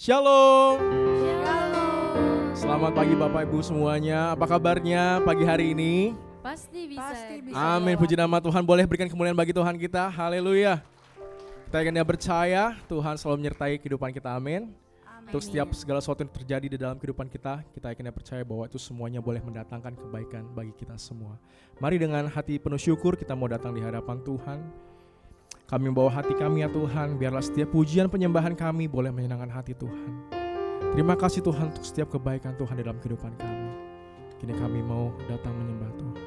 Shalom. Shalom. Selamat pagi Bapak Ibu semuanya. Apa kabarnya pagi hari ini? Pasti bisa. Amin. Puji nama Tuhan. Boleh berikan kemuliaan bagi Tuhan kita. Haleluya. Kita akan percaya Tuhan selalu menyertai kehidupan kita. Amin. Untuk setiap segala sesuatu yang terjadi di dalam kehidupan kita akan percaya bahwa itu semuanya boleh mendatangkan kebaikan bagi kita semua. Mari dengan hati penuh syukur kita mau datang di hadapan Tuhan. Kami membawa hati kami ya Tuhan, biarlah setiap pujian penyembahan kami boleh menyenangkan hati Tuhan. Terima kasih Tuhan untuk setiap kebaikan Tuhan di dalam kehidupan kami. Kini kami mau datang menyembah Tuhan.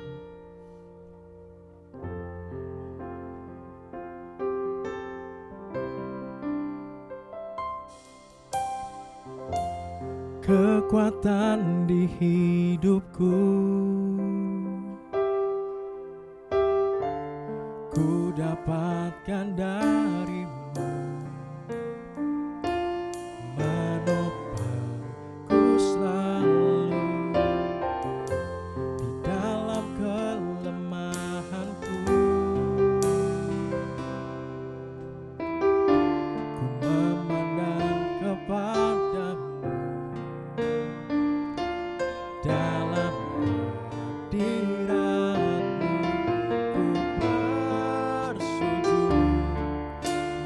Kekuatan di hidupku, ku dapatkan darimu, menopangku selalu di dalam kelemahanku. Ku memandang kepadamu dalam hadiratmu, ku bersujud.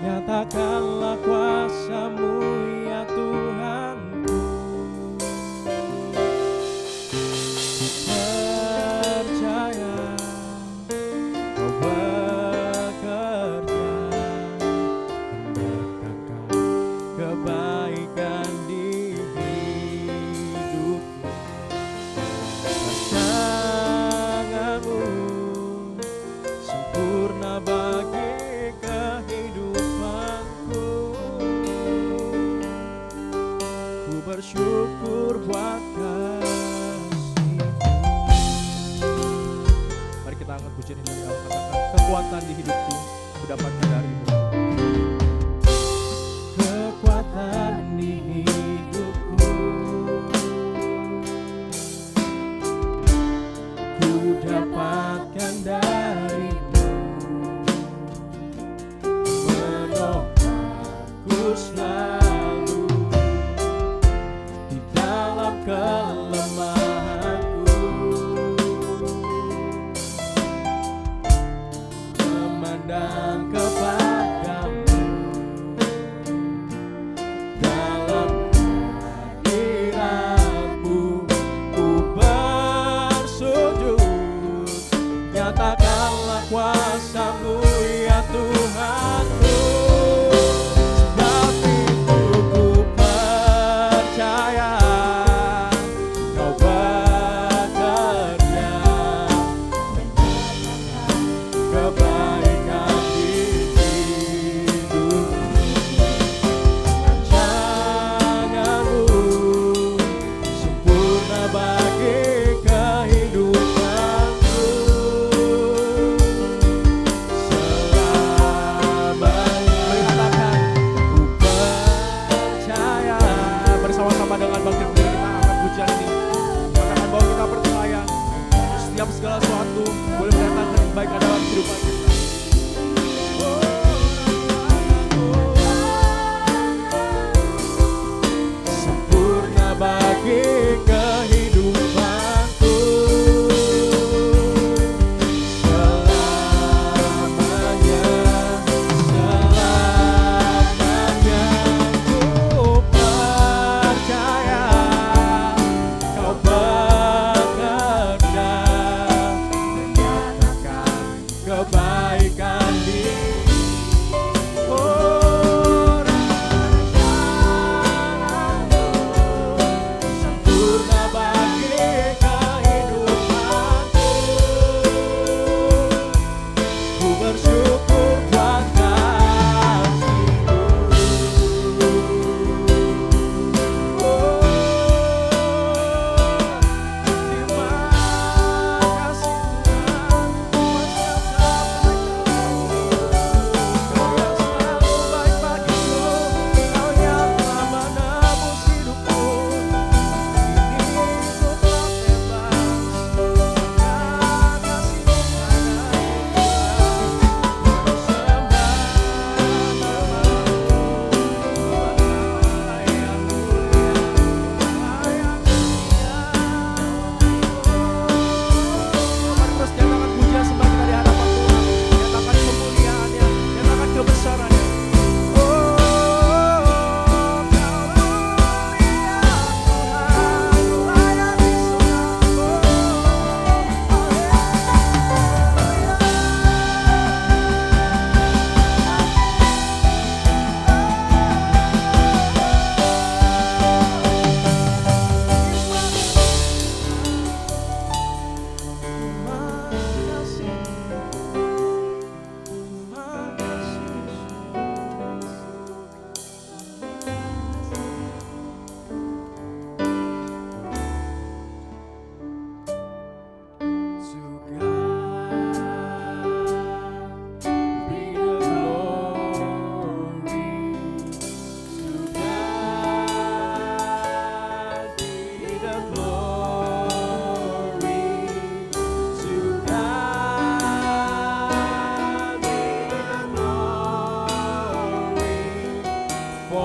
Nyatakanlah kuasa-Mu ya Tuhanku. Percaya Kau bekerja mendatangkan kebaikan di hidupku. Rancangan-Mu sempurna bagi kehidupanku.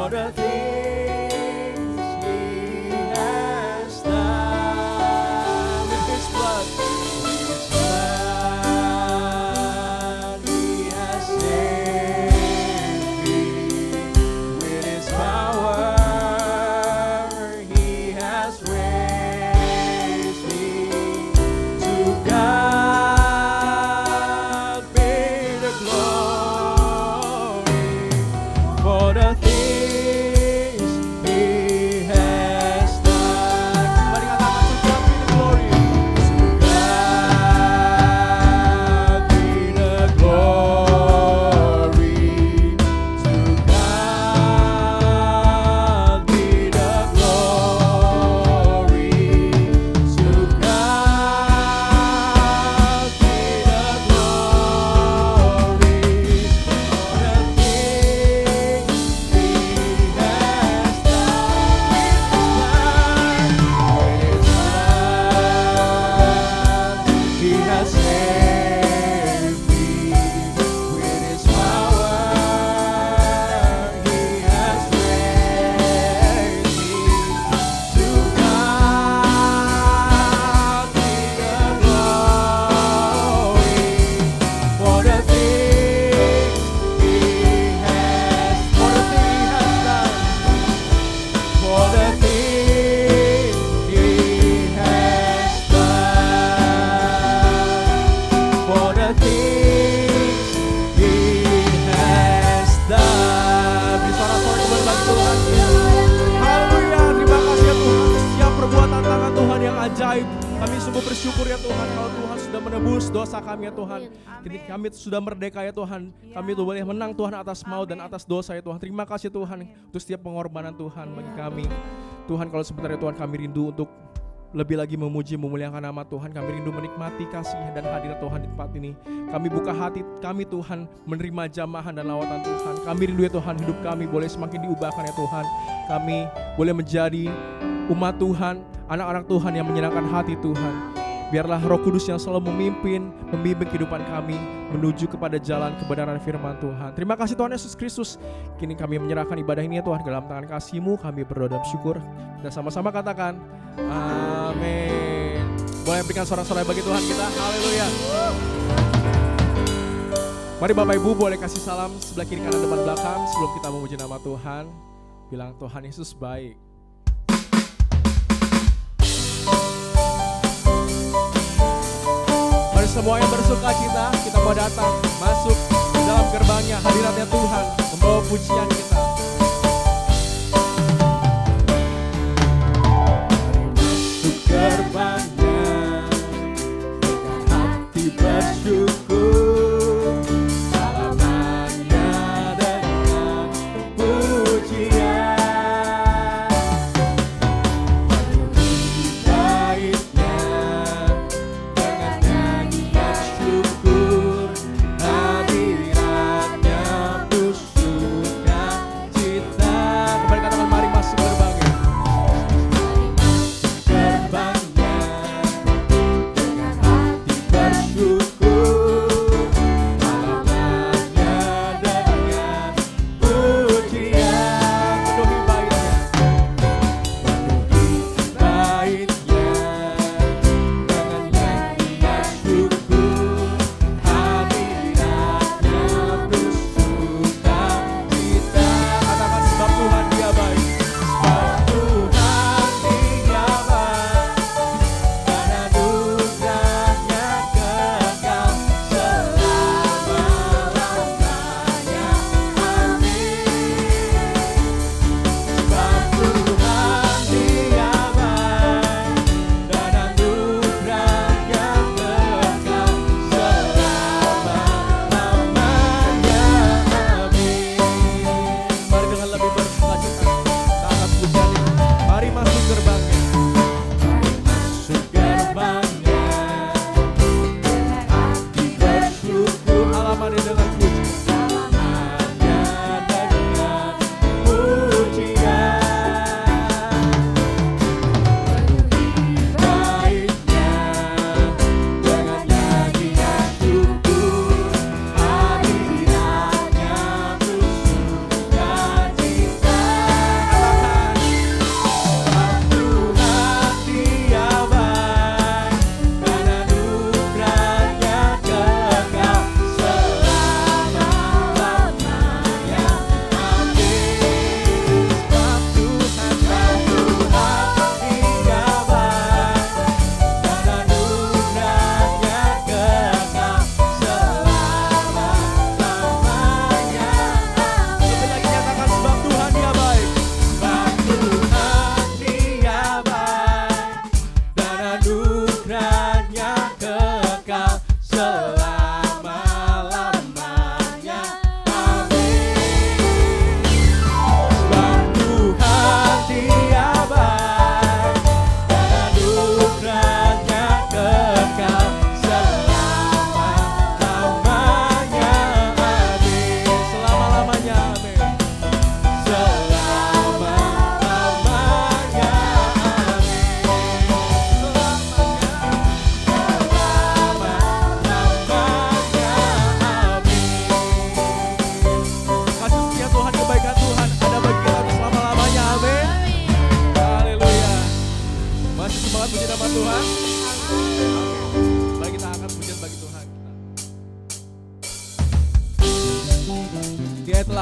for the things He has done. With His blood, He has saved me. With His power, He has raised me. To God be the glory for the things He has done. Mari katakan, to God be the glory. To God be the glory. To God be the glory. To God be the glory for the things He has done. He has saved me. With His power, He has raised me. To God be the glory for the things He has done. For the things He has done. For the things He has done. Beri sorak-sorai kembali bagi Tuhan. Haleluya, terima kasih ya Tuhan untuk setiap perbuatan tangan Tuhan yang ajaib. Kami sungguh bersyukur ya Tuhan kalau Tuhan sudah menebus dosa kami ya Tuhan. Kini kami sudah merdeka ya Tuhan. Kami tuh boleh menang Tuhan atas maut dan atas dosa ya Tuhan. Terima kasih Tuhan untuk setiap pengorbanan Tuhan bagi kami. Tuhan, kalau sebentar ya Tuhan kami rindu untuk lebih lagi memuji, memuliakan nama Tuhan. Kami rindu menikmati kasih dan hadirat Tuhan di tempat ini. Kami buka hati kami Tuhan, menerima jamahan dan lawatan Tuhan. Kami rindu ya Tuhan, hidup kami boleh semakin diubahkan ya Tuhan. Kami boleh menjadi umat Tuhan, anak-anak Tuhan yang menyenangkan hati Tuhan. Biarlah Roh Kudus yang selalu membimbing kehidupan kami menuju kepada jalan kebenaran firman Tuhan. Terima kasih Tuhan Yesus Kristus. Kini kami menyerahkan ibadah ini ya Tuhan dalam tangan kasih-Mu. Kami berdoa dan syukur. Kita sama-sama katakan amin. Boleh berikan sorak-sorai bagi Tuhan kita. Haleluya. Mari Bapak Ibu boleh kasih salam sebelah kiri kanan depan belakang sebelum kita memuji nama Tuhan. Bilang Tuhan Yesus baik. Mari semua yang bersuka cita, kita mau datang masuk dalam gerbangnya, hadiratnya Tuhan, membawa pujian kita. Masuk gerbangnya dengan hati bersyukur, salamannya dengan pujian, memenuhi baitnya dengan nyanyian syukur, hadiratnya untuk sukacita.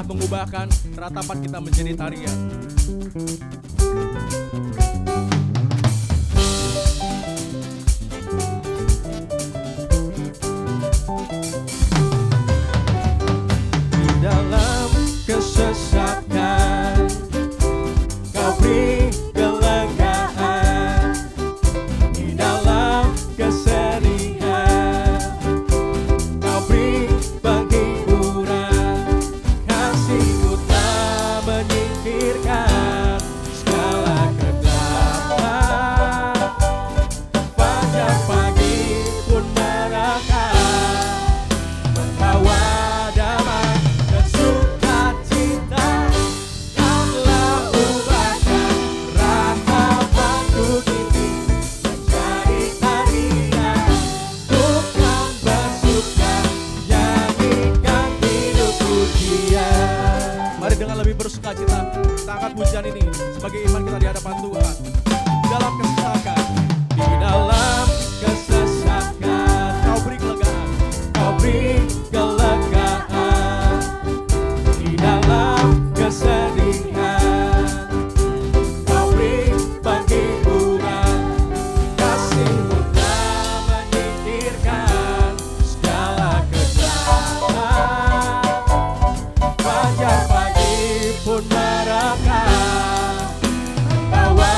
dapat mengubahkan ratapan kita menjadi tarian. Di dalam kesesakan Kau beri kelegaan, di dalam kesedihan Kau beri penghiburan. Kasih-Mu tak menyingkirkan segala kegelapan. Fajar pagi pun merekah, membawa damai dan sukacita. Kaulah ubahkan ratapanku kini menjadi tarian. Bukan bersuka, nyanyikan hidup pujian. Mari dengan lebih bersukacita kita angkat pujian ini sebagai iman kita di hadapan Tuhan. Di dalam kesesakan, di dalam kesesakan Kau beri kelegaan, Kau beri kelegaan. Di dalam kesedihan Kau beri penghiburan. Kasih-Mu tak menyingkirkan segala kegelapan. Fajar pagi pun merekah, membawa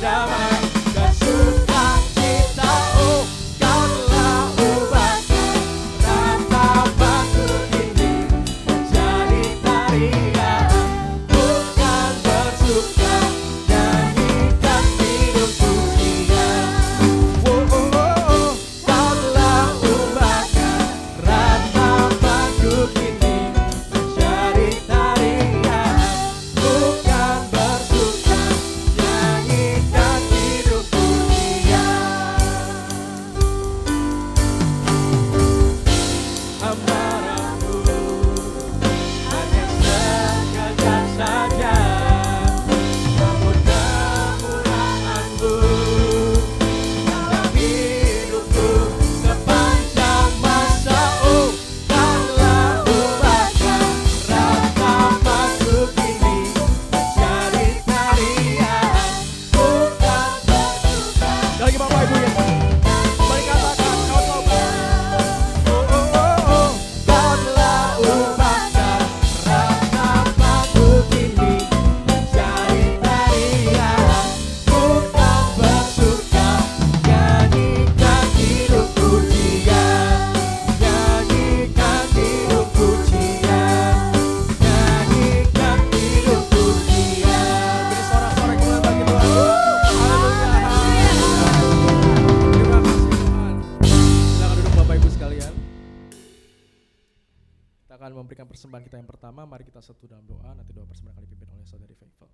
damai dan sukacita. Oh, Kau telah ubahkan ratapanku kini menjadi tarian. Bukan bersuka, nyanyikan hidup pujian. Oh, oh, oh, oh. Kau telah ubahkan ratapanku kini menjadi tarian. Bukan bersuka, nyanyikan hidup pujian. Amarahmu hanya sekejap saja, namun kemurahan-Mu dalam hidupku sepanjang masa. Oh, Kaulah ubahkan ratapanku kini menjadi tarian. Bukan bersuka. Sekali lagi Bapak Ibu ya, mari katakan Kau telah ubahkan. Oh, oh, oh, oh. Kau telah ubahkan ratapanku kini menjadi tarian. Bukan bersuka, nyanyikan hidup pujian. Nyanyikan hidup pujian. Nyanyikan hidup pujian. Beri sorak-sorai kemuliaan bagi Tuhan. Haleluya, haleluya. Terima kasih Tuhan. Silakan duduk Bapak Ibu sekalian. Kita akan memberikan persembahan kita yang pertama. Mari kita satu dalam doa. Nanti doa persembahan akan dipimpin oleh Saudari Faithful.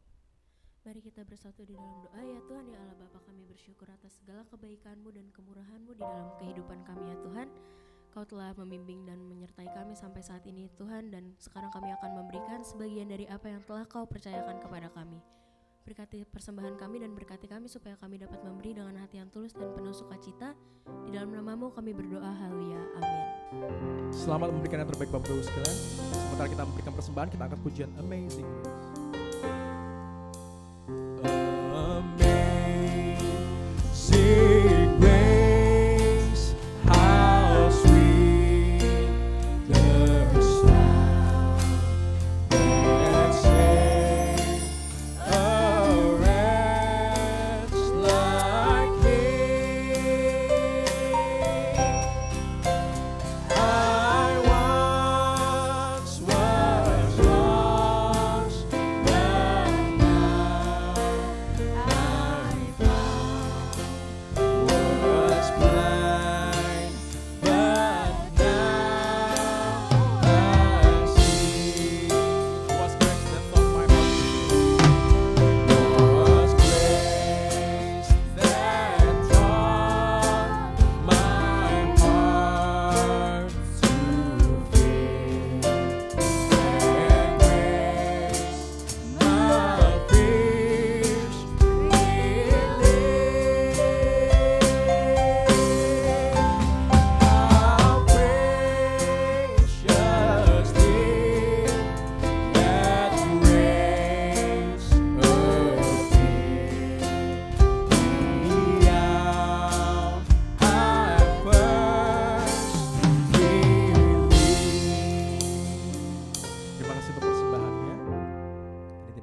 Mari kita bersatu di dalam doa. Ya Tuhan, ya Allah Bapa, kami bersyukur atas segala kebaikan-Mu dan kemurahan-Mu di dalam kehidupan kami ya Tuhan. Kau telah membimbing dan menyertai kami sampai saat ini Tuhan. Dan sekarang kami akan memberikan sebagian dari apa yang telah Kau percayakan kepada kami. Berkati persembahan kami dan berkati kami supaya kami dapat memberi dengan hati yang tulus dan penuh sukacita. Di dalam nama-Mu kami berdoa, haleluya, amin. Selamat memberikan yang terbaik Bapak Ibu sekalian. Sementara kita memberikan persembahan, kita angkat pujian Amazing Grace. Amazing Grace, how sweet the sound that saved a wretch like me. I once was lost,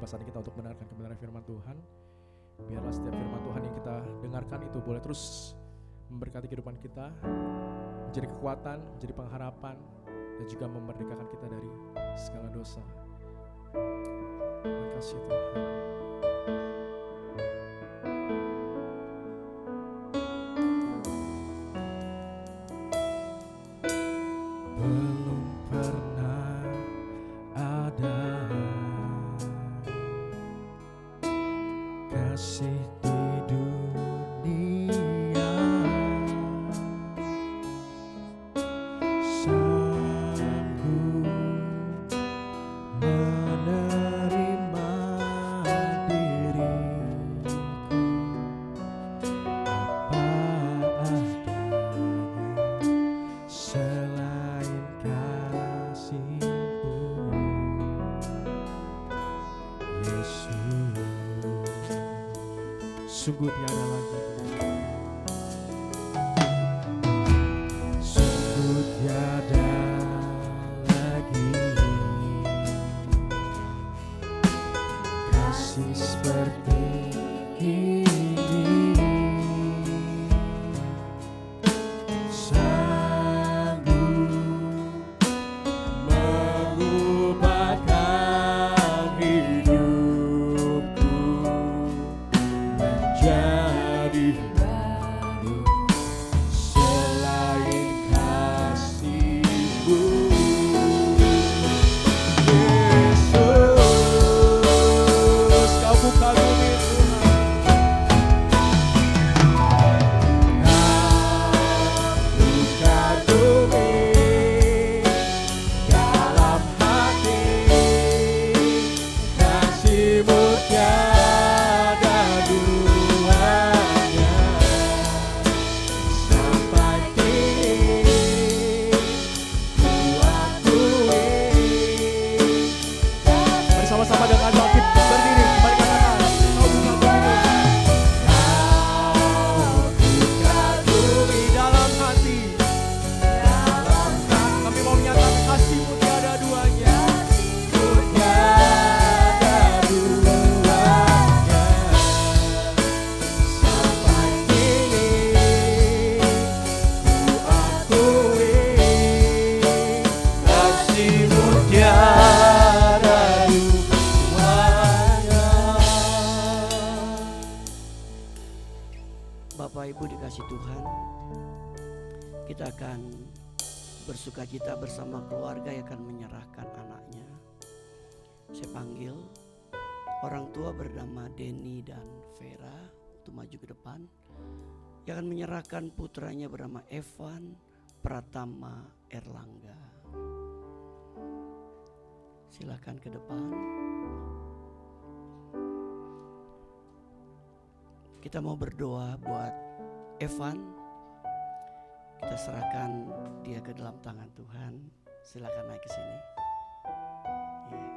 tiba saat kita untuk mendengarkan kebenaran firman Tuhan. Biarlah setiap firman Tuhan yang kita dengarkan itu boleh terus memberkati kehidupan kita, menjadi kekuatan, menjadi pengharapan, dan juga memerdekakan kita dari segala dosa. Terima kasih Tuhan. Belum pernah ada kasih di dunia sanggup menerima diriku apa adanya selain kasih-Mu, Yesus. Sungguh tiada lagi, sungguh tiada lagi kasih seperti ini, sanggup mengubahkan hidupku menjadi baru selain kasih-Mu, Yesus. Kau bukan bumi Tuhan, Kau bukan bumi dalam hati, kasih-Mu tiada duanya sampai kini ku akui. Bersama-sama dengan bangkit berdiri, mari katakan, Kau bukan bumi, Kau bukan bumi dalam hati. Kami mau menyatakan kasih-Mu tiada duanya, Mu tiada duanya sampai kini ku akui. Kasih-Mu tiada duanya. Bapak Ibu dikasih Tuhan, kita akan bersukacita bersama keluarga yang akan menyerahkan anaknya. Saya panggil orang tua bernama Denny dan Vera untuk maju ke depan, yang akan menyerahkan putranya bernama Evan Pratama Erlangga. Silakan ke depan. Kita mau berdoa buat Evan. Kita serahkan dia ke dalam tangan Tuhan. Silakan naik ke sini. Iya.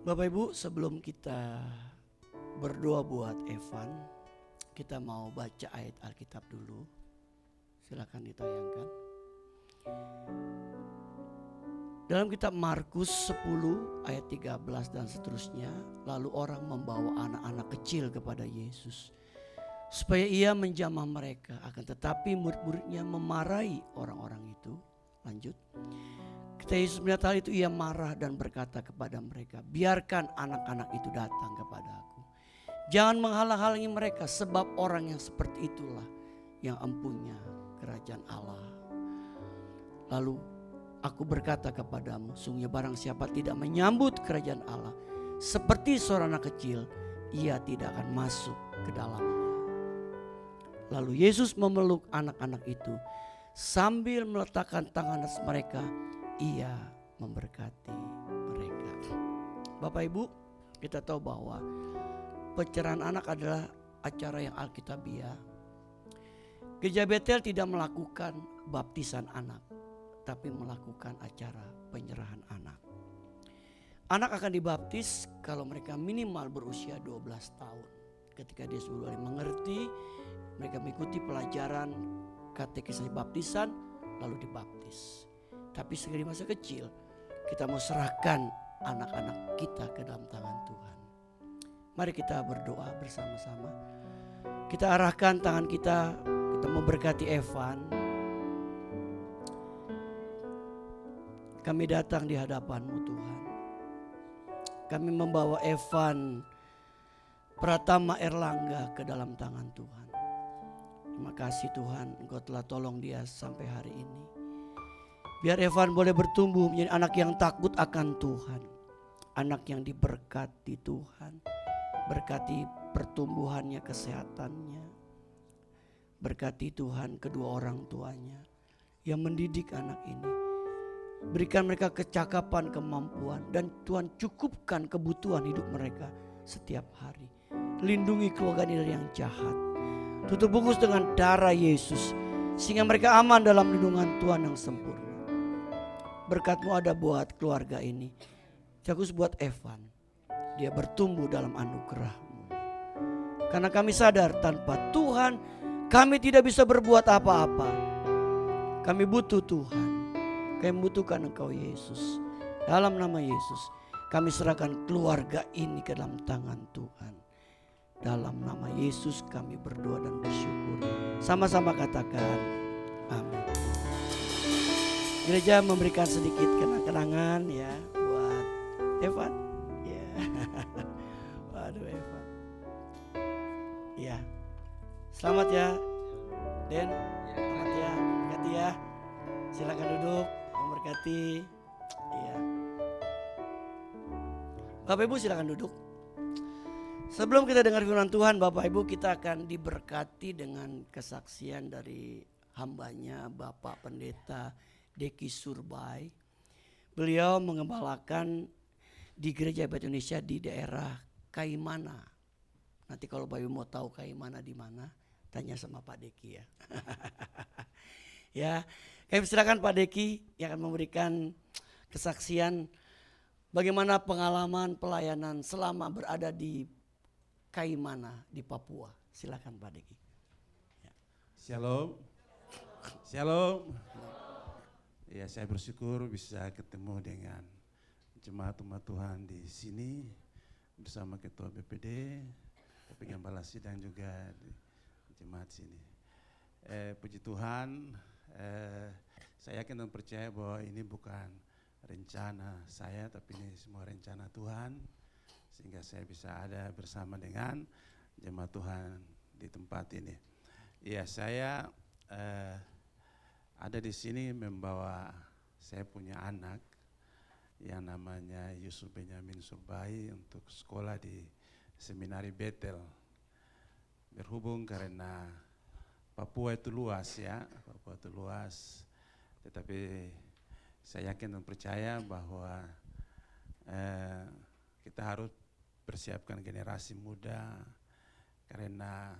Bapak Ibu, sebelum kita berdoa buat Evan, kita mau baca ayat Alkitab dulu. Silakan ditayangkan. Dalam kitab Markus 10 ayat 13 dan seterusnya, lalu orang membawa anak-anak kecil kepada Yesus supaya ia menjamah mereka, akan tetapi murid-muridnya memarahi orang-orang itu. Lanjut. Ketika Yesus melihat hal itu, ia marah dan berkata kepada mereka, biarkan anak-anak itu datang kepada aku. Jangan menghalang-halangi mereka, sebab orang yang seperti itulah yang empunya kerajaan Allah. Lalu aku berkata kepadamu, sungguhnya barang siapa tidak menyambut kerajaan Allah seperti seorang anak kecil, ia tidak akan masuk ke dalamnya. Lalu Yesus memeluk anak-anak itu, sambil meletakkan tangan atas mereka, ia memberkati mereka. Bapak Ibu, kita tahu bahwa pencerahan anak adalah acara yang alkitabiah. Gereja Betel tidak melakukan baptisan anak, tapi melakukan acara penyerahan anak. Anak akan dibaptis kalau mereka minimal berusia 12 tahun. Ketika dia sudah mulai mengerti, mereka mengikuti pelajaran katekisasi baptisan, lalu dibaptis. Tapi sekali masa kecil kita mau serahkan anak-anak kita ke dalam tangan Tuhan. Mari kita berdoa bersama-sama. Kita arahkan tangan kita memberkati Evan. Kami datang di hadapan-Mu Tuhan. Kami membawa Evan Pratama Erlangga ke dalam tangan Tuhan. Terima kasih Tuhan, Engkau telah tolong dia sampai hari ini. Biar Evan boleh bertumbuh menjadi anak yang takut akan Tuhan. Anak yang diberkati Tuhan. Berkati pertumbuhannya, kesehatannya. Berkati Tuhan kedua orang tuanya yang mendidik anak ini. Berikan mereka kecakapan, kemampuan, dan Tuhan cukupkan kebutuhan hidup mereka setiap hari. Lindungi keluarga ini dari yang jahat. Tutup bungkus dengan darah Yesus sehingga mereka aman dalam lindungan Tuhan yang sempurna. Berkat-Mu ada buat keluarga ini. Khusus buat Evan. Dia bertumbuh dalam anugerah-Mu. Karena kami sadar tanpa Tuhan kami tidak bisa berbuat apa-apa. Kami butuh Tuhan. Kami membutuhkan Engkau Yesus. Dalam nama Yesus kami serahkan keluarga ini ke dalam tangan Tuhan. Dalam nama Yesus kami berdoa dan bersyukur. Sama-sama katakan amin. Gereja memberikan sedikit kenang-kenangan ya buat Evan. Ya. Waduh Evan. Ya. Selamat ya Den. Selamat ya. Berkati ya. Silakan duduk. Memberkati. Iya. Bapak Ibu silakan duduk. Sebelum kita dengar firman Tuhan, Bapak Ibu, kita akan diberkati dengan kesaksian dari hambanya Bapak Pendeta Deki Surbai. Beliau mengembalakan di Gereja Hebat Indonesia di daerah Kaimana. Nanti kalau Bapak Ibu mau tahu Kaimana di mana, tanya sama Pak Deki ya. Ya, kami silakan Pak Deki yang akan memberikan kesaksian bagaimana pengalaman pelayanan selama berada di Kaimana di Papua. Silakan Pak Deki. Ya. Shalom. Shalom. Ya, saya bersyukur bisa ketemu dengan jemaat umat Tuhan di sini bersama Ketua BPD, Penggembala Sidang juga di jemaat sini. Puji Tuhan, saya yakin dan percaya bahwa ini bukan rencana saya, tapi ini semua rencana Tuhan. Sehingga saya bisa ada bersama dengan jemaat Tuhan di tempat ini. Ya, saya ada di sini membawa saya punya anak yang namanya Yusuf Benyamin Surbai untuk sekolah di Seminari Bethel. Berhubung karena Papua itu luas ya, Papua itu luas. Tetapi saya yakin dan percaya bahwa kita harus persiapkan generasi muda karena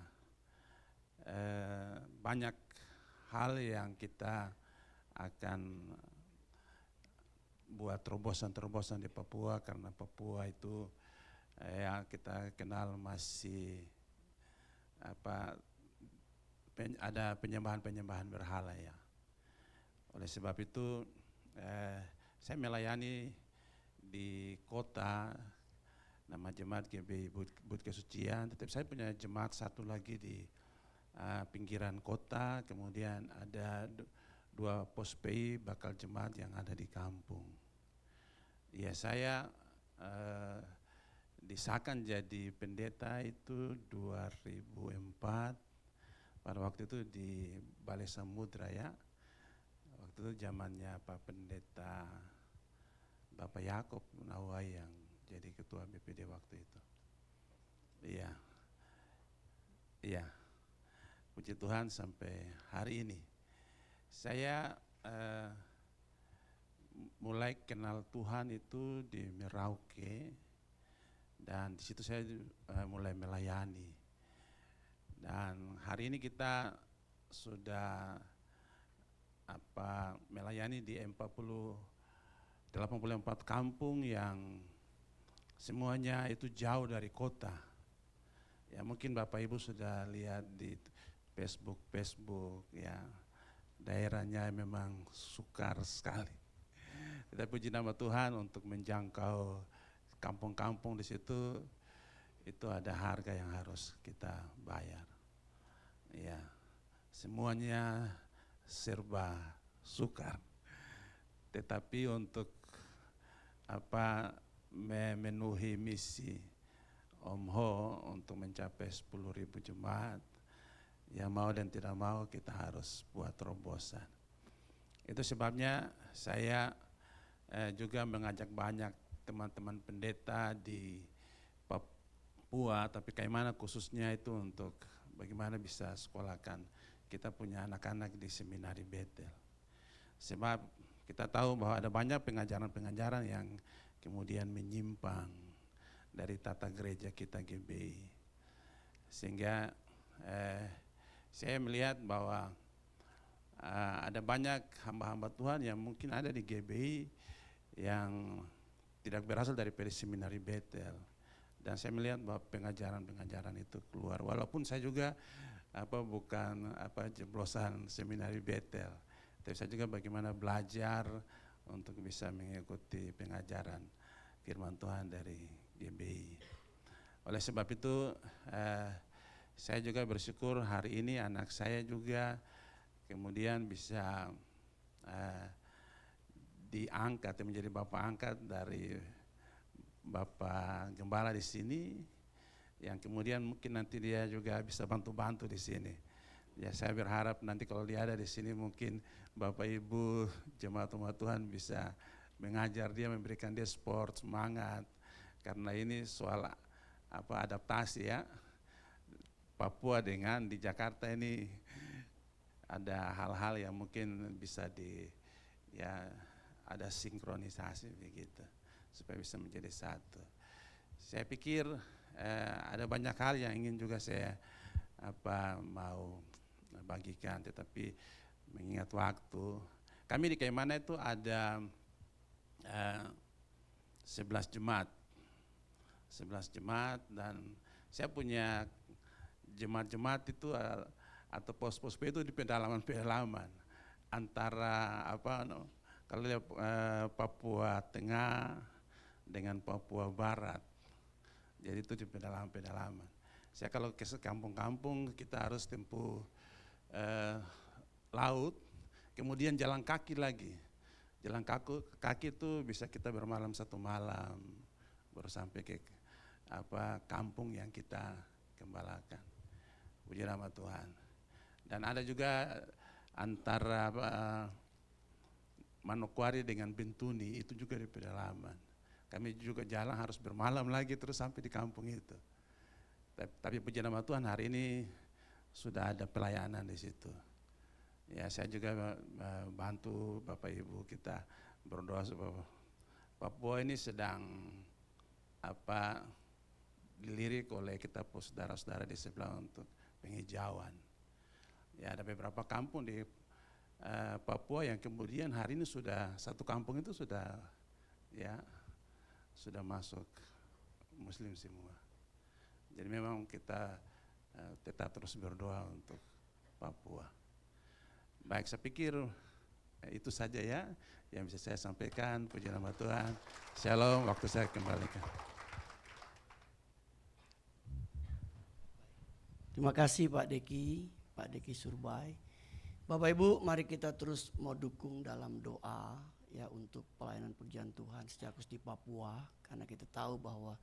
banyak hal yang kita akan buat terobosan-terobosan di Papua karena Papua itu yang kita kenal masih ada penyembahan-penyembahan berhala ya. Oleh sebab itu saya melayani di kota nama jemaat GBI Bukit Kesucian, tetapi saya punya jemaat satu lagi di pinggiran kota, kemudian ada 2 pos PI bakal jemaat yang ada di kampung. Ya, saya disahkan jadi pendeta itu 2004, pada waktu itu di Balai Samudra ya, waktu itu zamannya Pak Pendeta Bapak Yakob Nawai yang jadi ketua BPD waktu itu. Iya, iya. Puji Tuhan sampai hari ini. Saya mulai kenal Tuhan itu di Merauke dan di situ saya mulai melayani. Dan hari ini kita sudah melayani di 84 kampung yang semuanya itu jauh dari kota. Ya, mungkin Bapak Ibu sudah lihat di Facebook ya, daerahnya memang sukar sekali. kita puji nama Tuhan untuk menjangkau kampung-kampung di situ, itu ada harga yang harus kita bayar. Ya, semuanya serba sukar. Tetapi untuk memenuhi misi Om Ho untuk mencapai 10.000 jemaat, ya mau dan tidak mau kita harus buat terobosan. Itu sebabnya saya juga mengajak banyak teman-teman pendeta di Papua, tapi bagaimana khususnya itu untuk bagaimana bisa sekolahkan kita punya anak-anak di seminari Betel. Sebab kita tahu bahwa ada banyak pengajaran-pengajaran yang kemudian menyimpang dari tata gereja kita GBI. Sehingga saya melihat bahwa ada banyak hamba-hamba Tuhan yang mungkin ada di GBI yang tidak berasal dari seminari Betel. Dan saya melihat bahwa pengajaran-pengajaran itu keluar. Walaupun saya juga bukan jeblosan seminari Betel, tapi saya juga bagaimana belajar untuk bisa mengikuti pengajaran firman Tuhan dari GBI. Oleh sebab itu saya juga bersyukur hari ini anak saya juga kemudian bisa diangkat menjadi bapak angkat dari bapak gembala di sini, yang kemudian mungkin nanti dia juga bisa bantu-bantu di sini. Ya, saya berharap nanti kalau dia ada di sini mungkin Bapak Ibu jemaat umat Tuhan bisa mengajar dia, memberikan dia sport, semangat, karena ini soal adaptasi ya. Papua dengan di Jakarta ini ada hal-hal yang mungkin bisa ada sinkronisasi begitu supaya bisa menjadi satu. Saya pikir ada banyak hal yang ingin juga saya mau bagikan, tetapi mengingat waktu, kami di Kaimana itu ada 11 jemaat dan saya punya jemaat-jemaat itu atau pos-pos itu di pedalaman antara kalau lihat Papua Tengah dengan Papua Barat. Jadi itu di pedalaman. Saya kalau ke kampung-kampung kita harus tempuh laut, kemudian jalan kaki lagi. Jalan kaki itu bisa kita bermalam 1 malam baru sampai ke kampung yang kita gembalakan. Puji nama Tuhan. Dan ada juga antara Manokwari dengan Bintuni itu juga di pedalaman. Kami juga jalan harus bermalam lagi terus sampai di kampung itu. Tapi puji nama Tuhan hari ini sudah ada pelayanan di situ. Ya, saya juga bantu Bapak Ibu kita berdoa supaya Papua ini sedang dilirik oleh kita saudara-saudara di sebelah untuk penghijauan. Ya, ada beberapa kampung di Papua yang kemudian hari ini sudah satu kampung itu sudah masuk Muslim semua. Jadi memang kita tetap terus berdoa untuk Papua. Baik, saya pikir itu saja ya yang bisa saya sampaikan. Puji nama Tuhan. Shalom, waktu saya kembalikan. Terima kasih Pak Deki Surbai. Bapak Ibu, mari kita terus mau dukung dalam doa ya untuk pelayanan pujian Tuhan secara khusus di Papua, karena kita tahu bahwa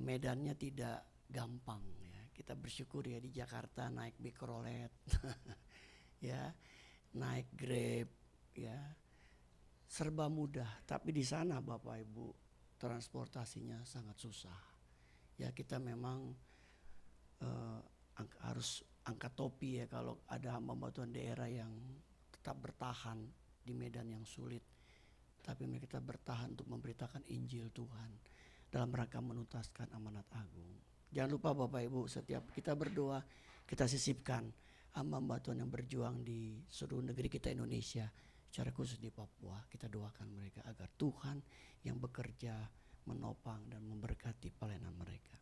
medannya tidak gampang ya. Kita bersyukur ya di Jakarta naik Becrolet ya, naik Grab ya, serba mudah, tapi di sana Bapak Ibu transportasinya sangat susah. Ya, kita memang harus angkat topi ya kalau ada hamba Tuhan daerah yang tetap bertahan di medan yang sulit, tapi mereka bertahan untuk memberitakan Injil Tuhan dalam rangka menuntaskan amanat agung. Jangan lupa Bapak Ibu, setiap kita berdoa kita sisipkan hamba Tuhan yang berjuang di seluruh negeri kita Indonesia, secara khusus di Papua. Kita doakan mereka agar Tuhan yang bekerja menopang dan memberkati pelayanan mereka.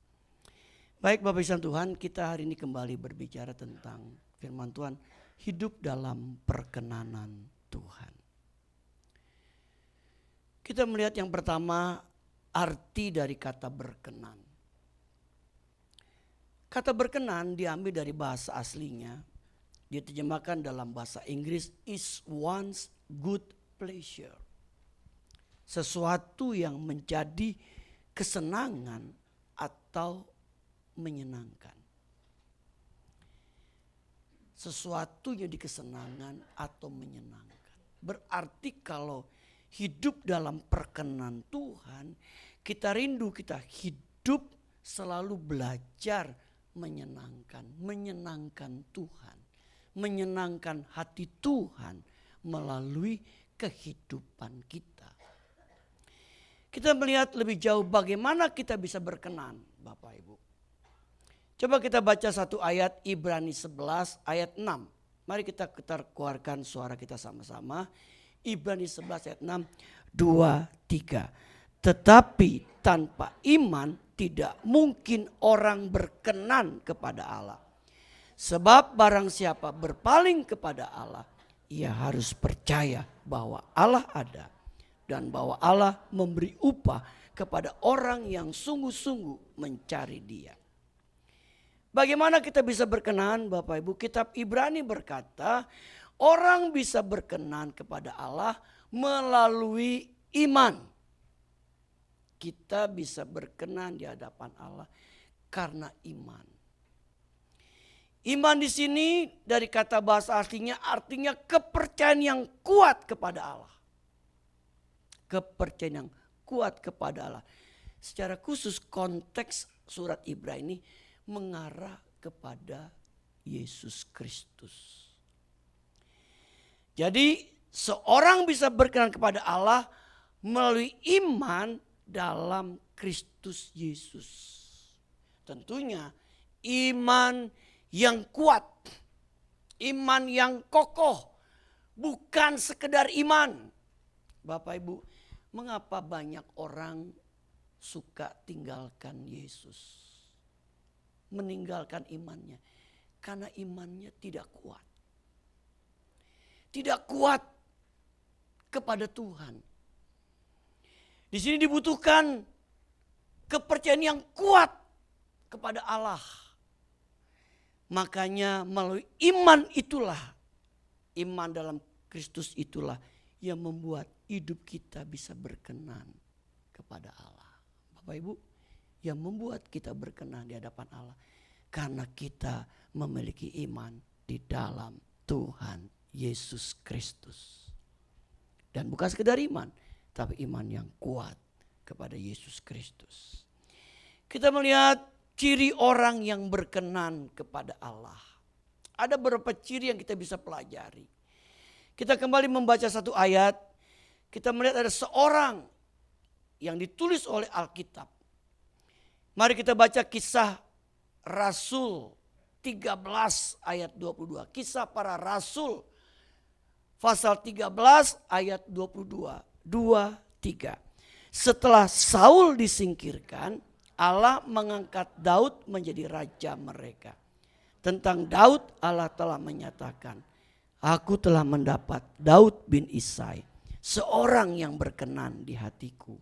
Baik Bapak Ibu Tuhan, kita hari ini kembali berbicara tentang firman Tuhan, hidup dalam perkenanan Tuhan. Kita melihat yang pertama arti dari kata berkenan. Kata berkenan diambil dari bahasa aslinya. Diterjemahkan dalam bahasa Inggris is one's good pleasure. Sesuatu yang menjadi kesenangan atau menyenangkan. Sesuatu yang jadi kesenangan atau menyenangkan. Berarti kalau hidup dalam perkenan Tuhan, kita rindu kita hidup selalu belajar menyenangkan Tuhan, menyenangkan hati Tuhan melalui kehidupan kita. Kita melihat lebih jauh bagaimana kita bisa berkenan, Bapak Ibu. Coba kita baca satu ayat Ibrani 11 ayat 6. Mari kita keluarkan suara kita sama-sama. Ibrani 11 ayat 6, 2, 3. Tetapi tanpa iman tidak mungkin orang berkenan kepada Allah. Sebab barang siapa berpaling kepada Allah, ia harus percaya bahwa Allah ada. Dan bahwa Allah memberi upah kepada orang yang sungguh-sungguh mencari Dia. Bagaimana kita bisa berkenan, Bapak Ibu? Kitab Ibrani berkata, orang bisa berkenan kepada Allah melalui iman. Kita bisa berkenan di hadapan Allah karena iman. Iman di sini dari kata bahasa aslinya artinya kepercayaan yang kuat kepada Allah. Kepercayaan yang kuat kepada Allah. Secara khusus konteks surat Ibrani mengarah kepada Yesus Kristus. Jadi seorang bisa berkenan kepada Allah melalui iman dalam Kristus Yesus. Tentunya iman yang kuat, iman yang kokoh, bukan sekedar iman. Bapak Ibu, mengapa banyak orang suka tinggalkan Yesus? Meninggalkan imannya. Karena imannya tidak kuat. Tidak kuat kepada Tuhan. Di sini dibutuhkan kepercayaan yang kuat kepada Allah. Makanya melalui iman itulah, iman dalam Kristus itulah yang membuat hidup kita bisa berkenan kepada Allah. Bapak Ibu, yang membuat kita berkenan di hadapan Allah karena kita memiliki iman di dalam Tuhan Yesus Kristus. Dan bukan sekedar iman, tapi iman yang kuat kepada Yesus Kristus. Kita melihat ciri orang yang berkenan kepada Allah. Ada beberapa ciri yang kita bisa pelajari. Kita kembali membaca satu ayat. Kita melihat ada seorang yang ditulis oleh Alkitab. Mari kita baca Kisah Rasul 13 ayat 22. Kisah para Rasul pasal 13 ayat 22. 2-3. Setelah Saul disingkirkan, Allah mengangkat Daud menjadi raja mereka. Tentang Daud Allah telah menyatakan, aku telah mendapat Daud bin Isai, seorang yang berkenan di hatiku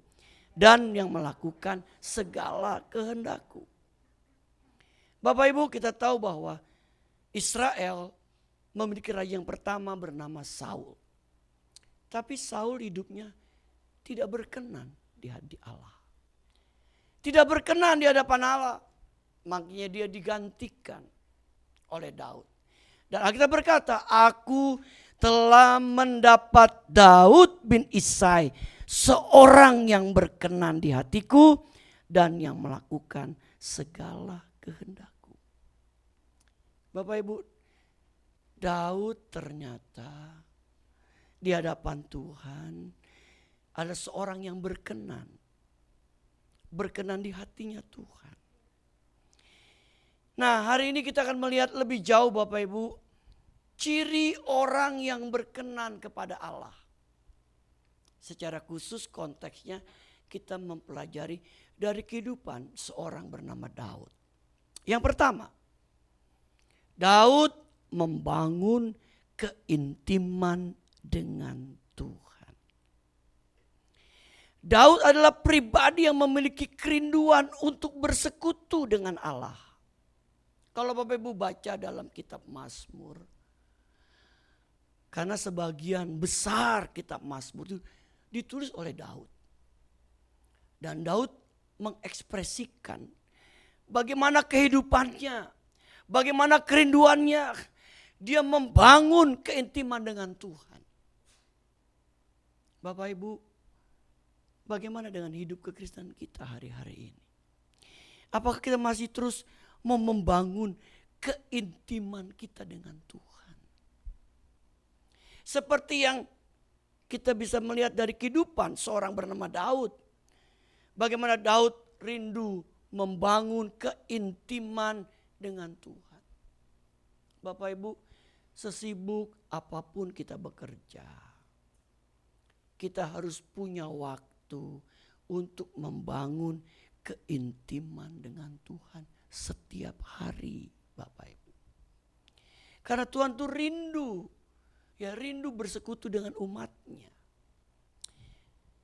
dan yang melakukan segala kehendakku. Bapak Ibu, kita tahu bahwa Israel memiliki raja yang pertama bernama Saul. Tapi Saul hidupnya tidak berkenan di hati Allah. Tidak berkenan di hadapan Allah. Makanya dia digantikan oleh Daud. Dan Alkitab berkata, aku telah mendapat Daud bin Isai, seorang yang berkenan di hatiku dan yang melakukan segala kehendakku. Bapak Ibu, Daud ternyata di hadapan Tuhan ada seorang yang berkenan. Berkenan di hatinya Tuhan. Nah, hari ini kita akan melihat lebih jauh Bapak Ibu, ciri orang yang berkenan kepada Allah. Secara khusus konteksnya kita mempelajari dari kehidupan seorang bernama Daud. Yang pertama, Daud membangun keintiman dengan Tuhan. Daud adalah pribadi yang memiliki kerinduan untuk bersekutu dengan Allah. Kalau Bapak Ibu baca dalam kitab Mazmur, karena sebagian besar kitab Mazmur itu ditulis oleh Daud. Dan Daud mengekspresikan bagaimana kehidupannya, bagaimana kerinduannya. Dia membangun keintiman dengan Tuhan. Bapak Ibu, bagaimana dengan hidup kekristenan kita hari-hari ini? Apakah kita masih terus mau membangun keintiman kita dengan Tuhan? Seperti yang kita bisa melihat dari kehidupan seorang bernama Daud. Bagaimana Daud rindu membangun keintiman dengan Tuhan. Bapak Ibu, sesibuk apapun kita bekerja, kita harus punya waktu untuk membangun keintiman dengan Tuhan setiap hari, Bapak Ibu. Karena Tuhan tuh rindu bersekutu dengan umatnya.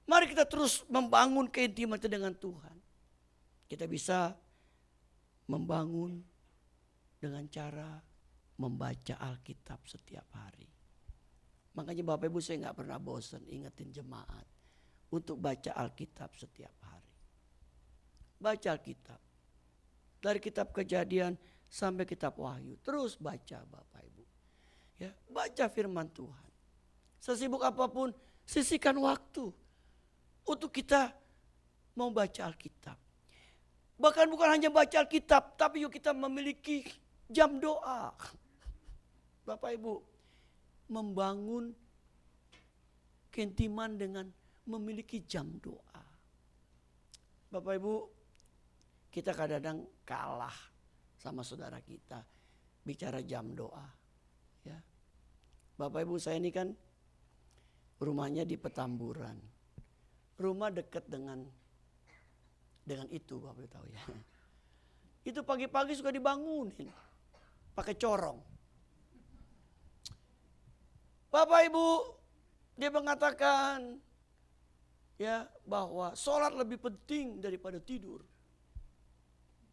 Mari kita terus membangun keintiman kita dengan Tuhan. Kita bisa membangun dengan cara membaca Alkitab setiap hari. Makanya Bapak Ibu, saya gak pernah bosan ingetin jemaat untuk baca Alkitab setiap hari. Baca Alkitab. Dari kitab Kejadian sampai kitab Wahyu. Terus baca Bapak Ibu. Ya, baca firman Tuhan. Sesibuk apapun, sisihkan waktu untuk kita mau baca Alkitab. Bahkan bukan hanya baca Alkitab, tapi yuk kita memiliki jam doa. Bapak Ibu, membangun keintiman dengan memiliki jam doa. Bapak Ibu, kita kadang-kadang kalah sama saudara kita bicara jam doa. Ya. Bapak Ibu, saya ini kan rumahnya di Petamburan. Rumah dekat dengan itu, Bapak Ibu tahu ya. Itu pagi-pagi suka dibangunin pakai corong. Bapak Ibu, dia mengatakan ya bahwa sholat lebih penting daripada tidur.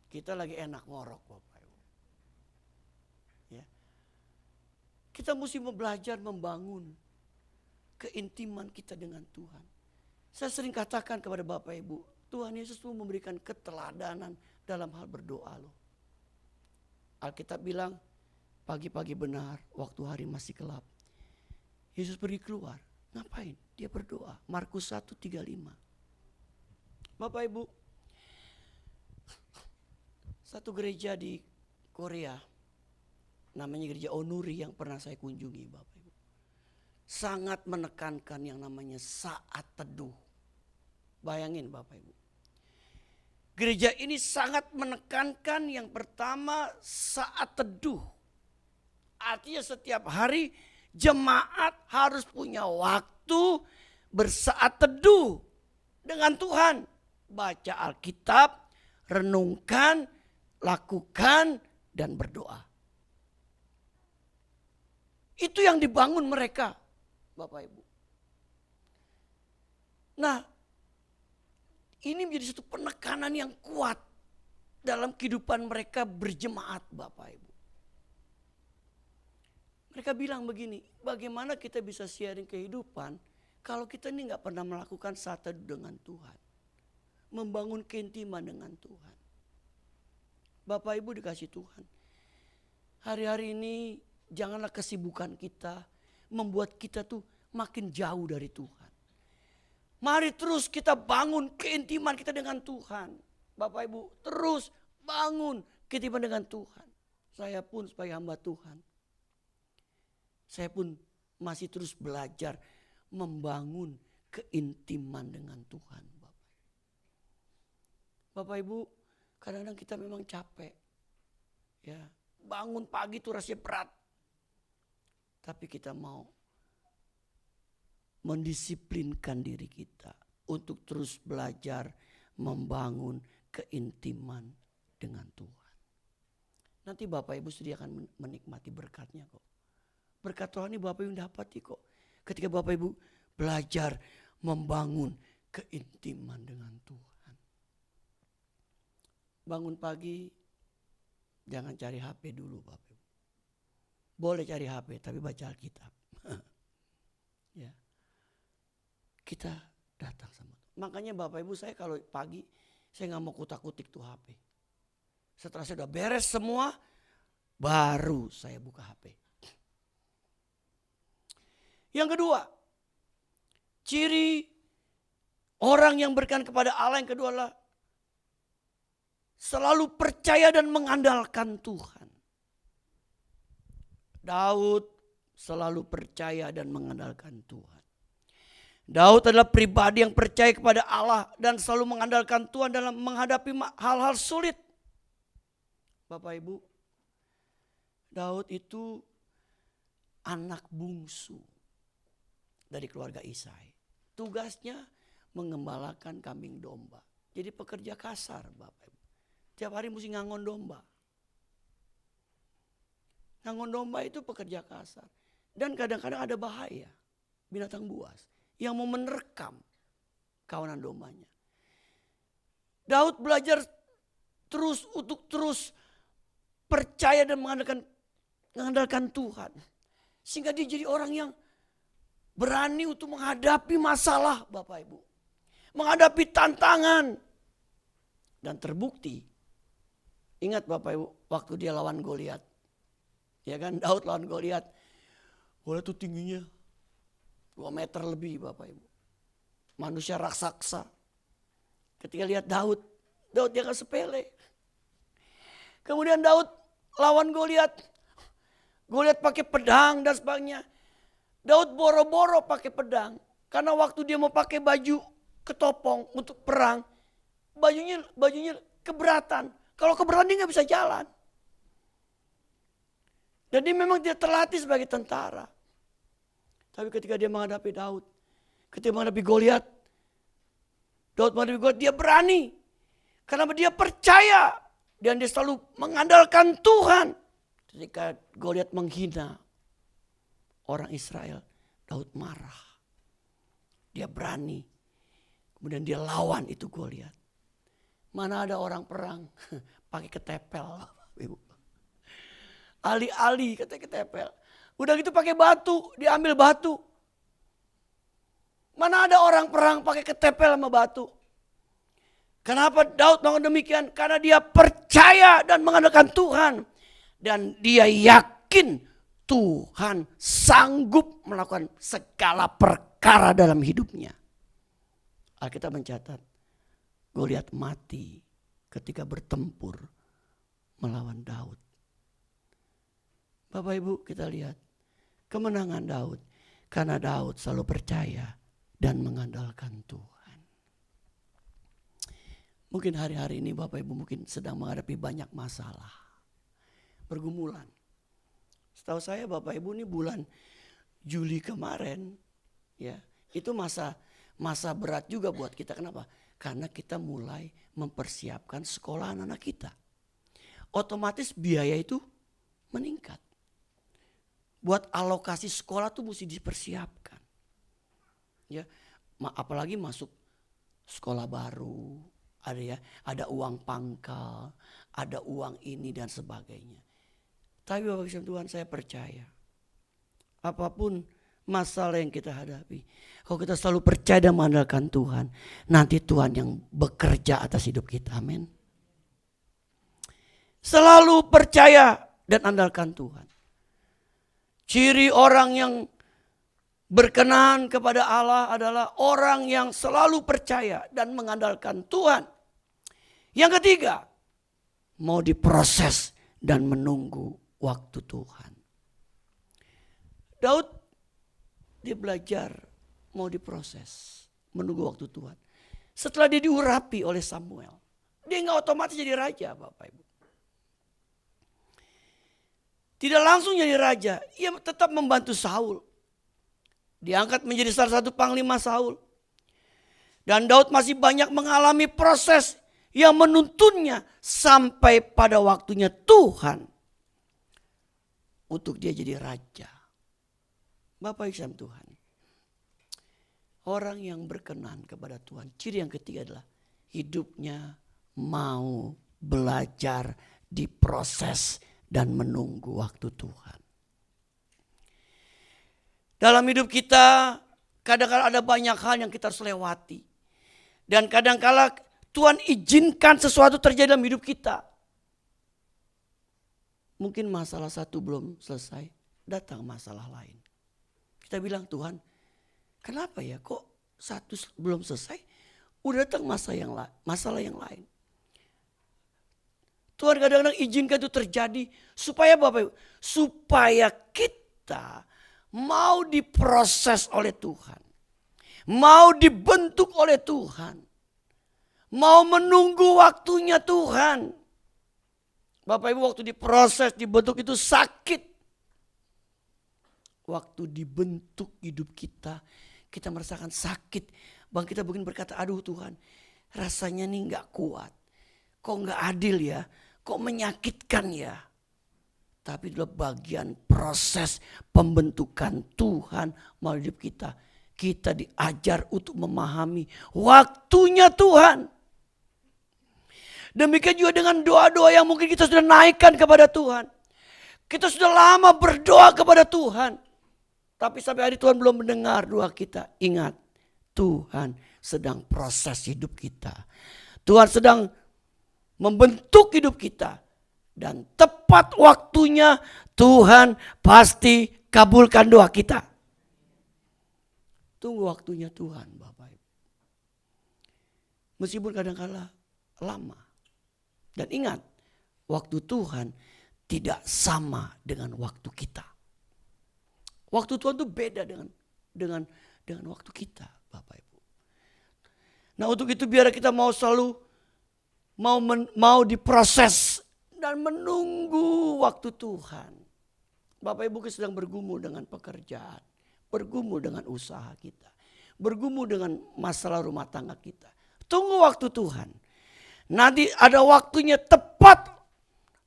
Kita lagi enak ngorok, Bapak Ibu. Ya. Kita mesti belajar membangun keintiman kita dengan Tuhan. Saya sering katakan kepada Bapak Ibu, Tuhan Yesus itu memberikan keteladanan dalam hal berdoa loh. Alkitab bilang pagi-pagi benar waktu hari masih gelap. Yesus pergi keluar. Ngapain? Dia berdoa. Markus 1:35. Bapak Ibu, satu gereja di Korea, namanya gereja Onuri yang pernah saya kunjungi Bapak Ibu. Sangat menekankan yang namanya saat teduh. Bayangin Bapak Ibu. Gereja ini sangat menekankan yang pertama saat teduh. Artinya setiap hari jemaat harus punya waktu bersaat teduh dengan Tuhan. Baca Alkitab, renungkan, lakukan, dan berdoa. Itu yang dibangun mereka, Bapak Ibu. Nah, ini menjadi satu penekanan yang kuat dalam kehidupan mereka berjemaat, Bapak Ibu. Mereka bilang begini, bagaimana kita bisa sharing kehidupan kalau kita ini gak pernah melakukan saat teduh dengan Tuhan. Membangun keintiman dengan Tuhan. Bapak Ibu dikasih Tuhan. Hari-hari ini janganlah kesibukan kita membuat kita tuh makin jauh dari Tuhan. Mari terus kita bangun keintiman kita dengan Tuhan. Bapak Ibu terus bangun keintiman dengan Tuhan. Saya pun sebagai hamba Tuhan, saya pun masih terus belajar membangun keintiman dengan Tuhan. Bapak Ibu, kadang-kadang kita memang capek. Ya, bangun pagi itu rasanya berat. Tapi kita mau mendisiplinkan diri kita untuk terus belajar membangun keintiman dengan Tuhan. Nanti Bapak Ibu sendiri akan menikmati berkatnya kok. Berkat Tuhan ini Bapak Ibu dapati kok. Ketika Bapak Ibu belajar membangun keintiman dengan Tuhan. Bangun pagi, jangan cari HP dulu Bapak Ibu. Boleh cari HP tapi baca Alkitab. Ya. Kita datang sama Tuhan. Makanya Bapak Ibu, saya kalau pagi saya nggak mau kutak-kutik tuh HP. Setelah saya udah beres semua, baru saya buka HP. Yang kedua, ciri orang yang berikan kepada Allah yang kedua adalah selalu percaya dan mengandalkan Tuhan. Daud selalu percaya dan mengandalkan Tuhan. Daud adalah pribadi yang percaya kepada Allah dan selalu mengandalkan Tuhan dalam menghadapi hal-hal sulit. Bapak Ibu, Daud itu anak bungsu dari keluarga Isai. Tugasnya mengembalakan kambing domba. Jadi pekerja kasar Bapak Ibu. Tiap hari mesti ngangon domba. Ngangon domba itu pekerja kasar. Dan kadang-kadang ada bahaya. Binatang buas yang mau menerkam kawanan dombanya. Daud belajar terus untuk terus percaya dan mengandalkan Tuhan. Sehingga dia jadi orang yang berani untuk menghadapi masalah Bapak Ibu. Menghadapi tantangan. Dan terbukti. Ingat Bapak Ibu, waktu dia lawan Goliat. Ya kan, Daud lawan Goliat. Goliat itu tingginya 2 meter lebih Bapak Ibu. Manusia raksasa. Ketika lihat Daud jangan sepele. Kemudian Daud lawan Goliat. Goliat pakai pedang dan sebagainya. Daud boro-boro pakai pedang. Karena waktu dia mau pakai baju ketopong untuk perang. Bajunya keberatan. Kalau keberatan dia gak bisa jalan. Dan dia memang tidak terlatih sebagai tentara. Tapi ketika dia menghadapi Daud, ketika menghadapi Goliat, Daud menghadapi Goliat, dia berani. Karena dia percaya dan dia selalu mengandalkan Tuhan. Ketika Goliat menghina orang Israel, Daud marah. Dia berani. Kemudian dia lawan itu Goliat. Mana ada orang perang pakai ketepel, Ibu. Alih-alih kata ketepel. Udah gitu pakai batu, diambil batu. Mana ada orang perang pakai ketepel sama batu. Kenapa Daud melakukan demikian? Karena dia percaya dan mengandalkan Tuhan. Dan dia yakin Tuhan sanggup melakukan segala perkara dalam hidupnya. Alkitab mencatat, Goliat mati ketika bertempur melawan Daud. Bapak Ibu, kita lihat kemenangan Daud karena Daud selalu percaya dan mengandalkan Tuhan. Mungkin hari-hari ini Bapak Ibu mungkin sedang menghadapi banyak masalah, pergumulan. Setahu saya Bapak Ibu ini bulan Juli kemarin, ya itu masa berat juga buat kita. Kenapa? Karena kita mulai mempersiapkan sekolah anak-anak kita. Otomatis biaya itu meningkat. Buat alokasi sekolah tuh mesti dipersiapkan. Ya, apalagi masuk sekolah baru, ada uang pangkal, ada uang ini dan sebagainya. Tapi Bapak Ibu Tuhan, saya percaya apapun masalah yang kita hadapi, kalau kita selalu percaya dan mengandalkan Tuhan, nanti Tuhan yang bekerja atas hidup kita. Amin. Selalu percaya dan andalkan Tuhan. Ciri orang yang berkenan kepada Allah adalah orang yang selalu percaya dan mengandalkan Tuhan. Yang ketiga, mau diproses dan menunggu waktu Tuhan. Daud, dia belajar mau diproses, menunggu waktu Tuhan. Setelah dia diurapi oleh Samuel, dia gak otomatis jadi raja Bapak Ibu. Tidak langsung jadi raja, ia tetap membantu Saul. Diangkat menjadi salah satu panglima Saul. Dan Daud masih banyak mengalami proses yang menuntunnya sampai pada waktunya Tuhan untuk dia jadi raja. Bapak Ibu Tuhan. Orang yang berkenan kepada Tuhan. Ciri yang ketiga adalah hidupnya mau belajar diproses dan menunggu waktu Tuhan. Dalam hidup kita kadang-kadang ada banyak hal yang kita harus lewati. Dan kadang-kadang Tuhan izinkan sesuatu terjadi dalam hidup kita. Mungkin masalah satu belum selesai, datang masalah lain. Kita bilang, Tuhan, kenapa ya kok satu belum selesai, udah datang masalah yang lain. Tuhan kadang-kadang izinkan itu terjadi supaya Bapak Ibu, supaya kita mau diproses oleh Tuhan. Mau dibentuk oleh Tuhan. Mau menunggu waktunya Tuhan. Bapak Ibu, waktu diproses, dibentuk itu sakit. Waktu dibentuk hidup kita, kita merasakan sakit. Bang, kita mungkin berkata, aduh Tuhan, rasanya nih gak kuat. Kok gak adil ya, kok menyakitkan ya. Tapi itulah bagian proses pembentukan Tuhan melalui hidup kita. Kita diajar untuk memahami waktunya Tuhan. Demikian juga dengan doa-doa yang mungkin kita sudah naikkan kepada Tuhan. Kita sudah lama berdoa kepada Tuhan. Tapi sampai hari Tuhan belum mendengar doa kita. Ingat, Tuhan sedang proses hidup kita. Tuhan sedang membentuk hidup kita. Dan tepat waktunya Tuhan pasti kabulkan doa kita. Tunggu waktunya Tuhan, Bapak Ibu. Meskipun kadang-kala lama. Dan ingat, waktu Tuhan tidak sama dengan waktu kita. Waktu Tuhan itu beda dengan waktu kita, Bapak Ibu. Nah, untuk itu biar kita mau selalu mau diproses dan menunggu waktu Tuhan. Bapak Ibu kita sedang bergumul dengan pekerjaan, bergumul dengan usaha kita, bergumul dengan masalah rumah tangga kita. Tunggu waktu Tuhan. Nanti ada waktunya tepat.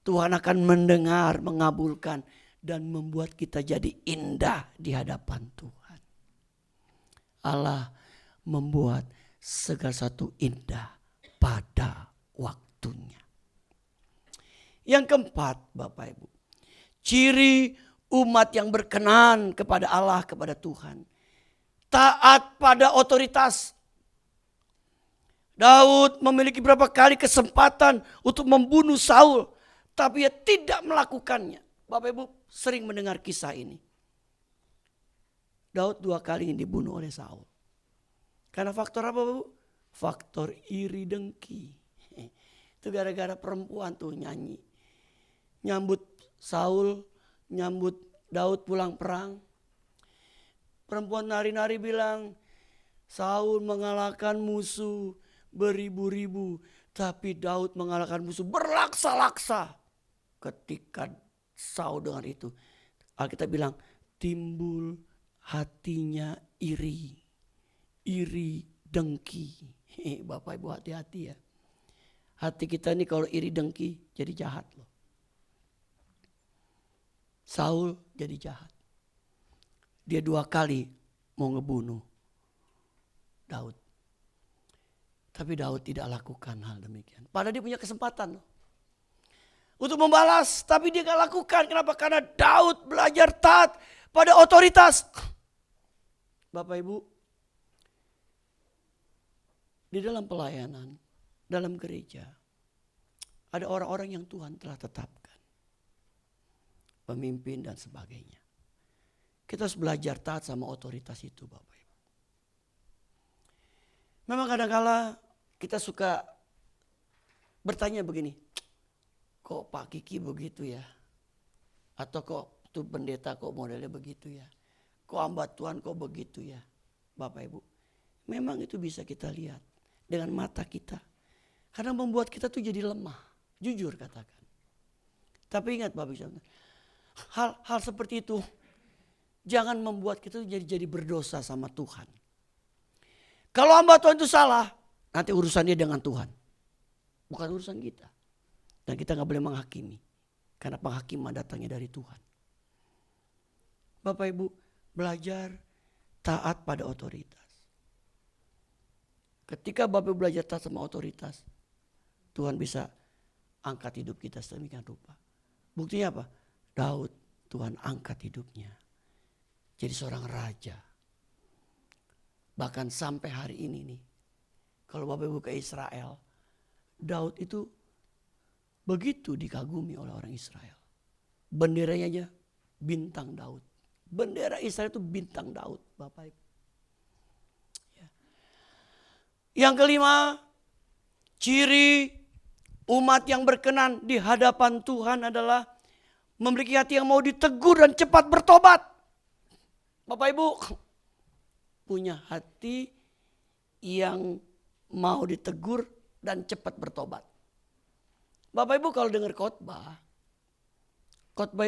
Tuhan akan mendengar, mengabulkan, dan membuat kita jadi indah di hadapan Tuhan. Allah membuat segala sesuatu indah pada waktunya. Yang keempat, Bapak Ibu, ciri umat yang berkenan kepada Allah, kepada Tuhan, taat pada otoritas. Daud memiliki berapa kali kesempatan untuk membunuh Saul, tapi ia tidak melakukannya. Bapak Ibu sering mendengar kisah ini. Daud 2 kali dibunuh oleh Saul. Karena faktor apa, Bapak Ibu? Faktor iri dengki. Itu gara-gara perempuan tuh nyanyi. Nyambut Saul, nyambut Daud pulang perang. Perempuan nari-nari bilang, Saul mengalahkan musuh beribu-ribu, tapi Daud mengalahkan musuh berlaksa-laksa. Ketika Saul dengar itu, Alkitab bilang timbul hatinya iri dengki. Bapak Ibu hati-hati ya. Hati kita ini kalau iri dengki jadi jahat loh. Saul jadi jahat. Dia 2 kali mau ngebunuh Daud. Tapi Daud tidak lakukan hal demikian. Padahal dia punya kesempatan loh. Untuk membalas, tapi dia gak lakukan. Kenapa? Karena Daud belajar taat pada otoritas. Bapak Ibu, di dalam pelayanan, dalam gereja, ada orang-orang yang Tuhan telah tetapkan. Pemimpin dan sebagainya. Kita harus belajar taat sama otoritas itu, Bapak Ibu. Memang kadang-kala kita suka bertanya begini, kok Pak Kiki begitu ya? Atau kok tuh pendeta kok modelnya begitu ya? Kok hamba Tuhan kok begitu ya? Bapak Ibu, memang itu bisa kita lihat dengan mata kita. Karena membuat kita tuh jadi lemah, jujur katakan. Tapi ingat Bapak Ibu, hal seperti itu jangan membuat kita jadi berdosa sama Tuhan. Kalau hamba Tuhan itu salah, nanti urusannya dengan Tuhan. Bukan urusan kita. Dan kita gak boleh menghakimi. Karena penghakiman datangnya dari Tuhan. Bapak Ibu, belajar taat pada otoritas. Ketika Bapak Ibu belajar taat sama otoritas, Tuhan bisa angkat hidup kita sedemikian rupa. Buktinya apa? Daud, Tuhan angkat hidupnya jadi seorang raja. Bahkan sampai hari ini nih, kalau Bapak Ibu ke Israel, Daud itu begitu dikagumi oleh orang Israel. Benderanya aja bintang Daud. Bendera Israel itu bintang Daud, Bapak Ibu. Ya. Yang kelima, ciri umat yang berkenan di hadapan Tuhan adalah memiliki hati yang mau ditegur dan cepat bertobat. Bapak Ibu, punya hati yang mau ditegur dan cepat bertobat. Bapak Ibu kalau dengar khotbah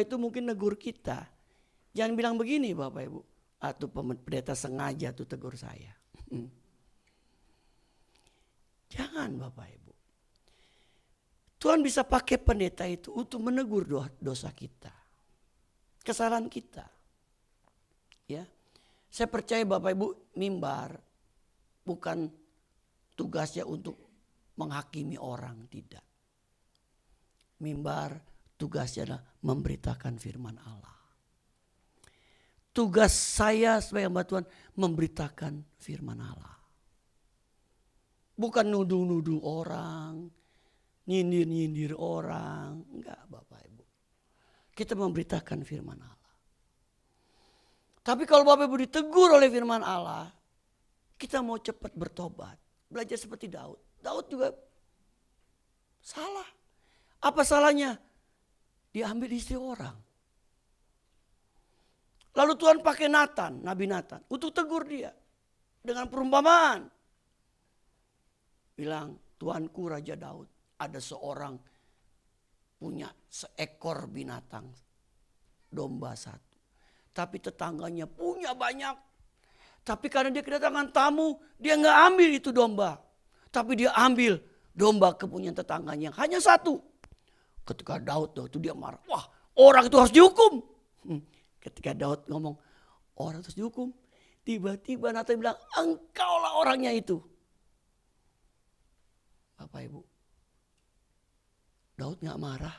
itu mungkin negur kita. Jangan bilang begini Bapak Ibu, atau pendeta sengaja tuh tegur saya. Jangan Bapak Ibu. Tuhan bisa pakai pendeta itu untuk menegur dosa kita. Kesalahan kita. Ya. Saya percaya Bapak Ibu, mimbar bukan tugasnya untuk menghakimi orang, tidak. Mimbar tugasnya adalah memberitakan firman Allah. Tugas saya sebagai hamba Tuhan memberitakan firman Allah. Bukan nuduh-nuduh orang, nyindir-nyindir orang. Enggak Bapak Ibu. Kita memberitakan firman Allah. Tapi kalau Bapak Ibu ditegur oleh firman Allah, kita mau cepat bertobat. Belajar seperti Daud. Daud juga salah. Apa salahnya? Dia ambil istri orang. Lalu Tuhan pakai Nathan, Nabi Nathan, untuk tegur dia. Dengan perumpamaan. Bilang, Tuanku Raja Daud, ada seorang punya seekor binatang. Domba satu. Tapi tetangganya punya banyak. Tapi karena dia kedatangan tamu, dia nggak ambil itu domba. Tapi dia ambil domba kepunyaan tetangganya yang hanya satu. Ketika Daud itu dia marah. Wah, orang itu harus dihukum. Ketika Daud ngomong, orang harus dihukum. Tiba-tiba Nathan bilang, engkaulah orangnya itu. Bapak Ibu, Daud gak marah.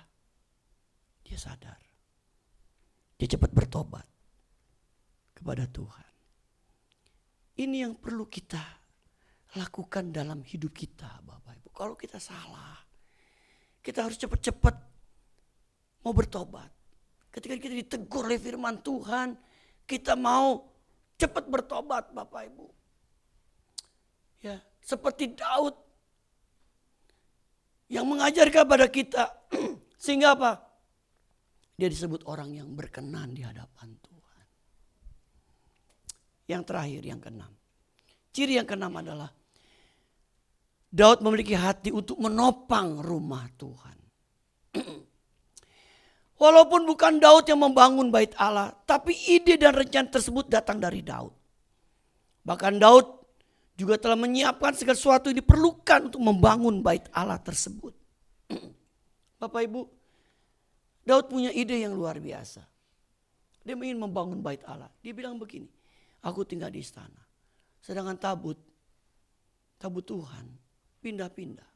Dia sadar. Dia cepat bertobat kepada Tuhan. Ini yang perlu kita lakukan dalam hidup kita Bapak Ibu. Kalau kita salah, kita harus cepat-cepat mau bertobat. Ketika kita ditegur oleh firman Tuhan, kita mau cepat bertobat Bapak Ibu. Ya, seperti Daud yang mengajarkan kepada kita sehingga apa? Dia disebut orang yang berkenan di hadapan Tuhan. Yang terakhir, yang keenam. Ciri yang keenam adalah Daud memiliki hati untuk menopang rumah Tuhan. Walaupun bukan Daud yang membangun bait Allah, tapi ide dan rencana tersebut datang dari Daud. Bahkan Daud juga telah menyiapkan segala sesuatu yang diperlukan untuk membangun bait Allah tersebut. Bapak Ibu, Daud punya ide yang luar biasa. Dia ingin membangun bait Allah. Dia bilang begini, aku tinggal di istana. Sedangkan tabut Tuhan pindah-pindah.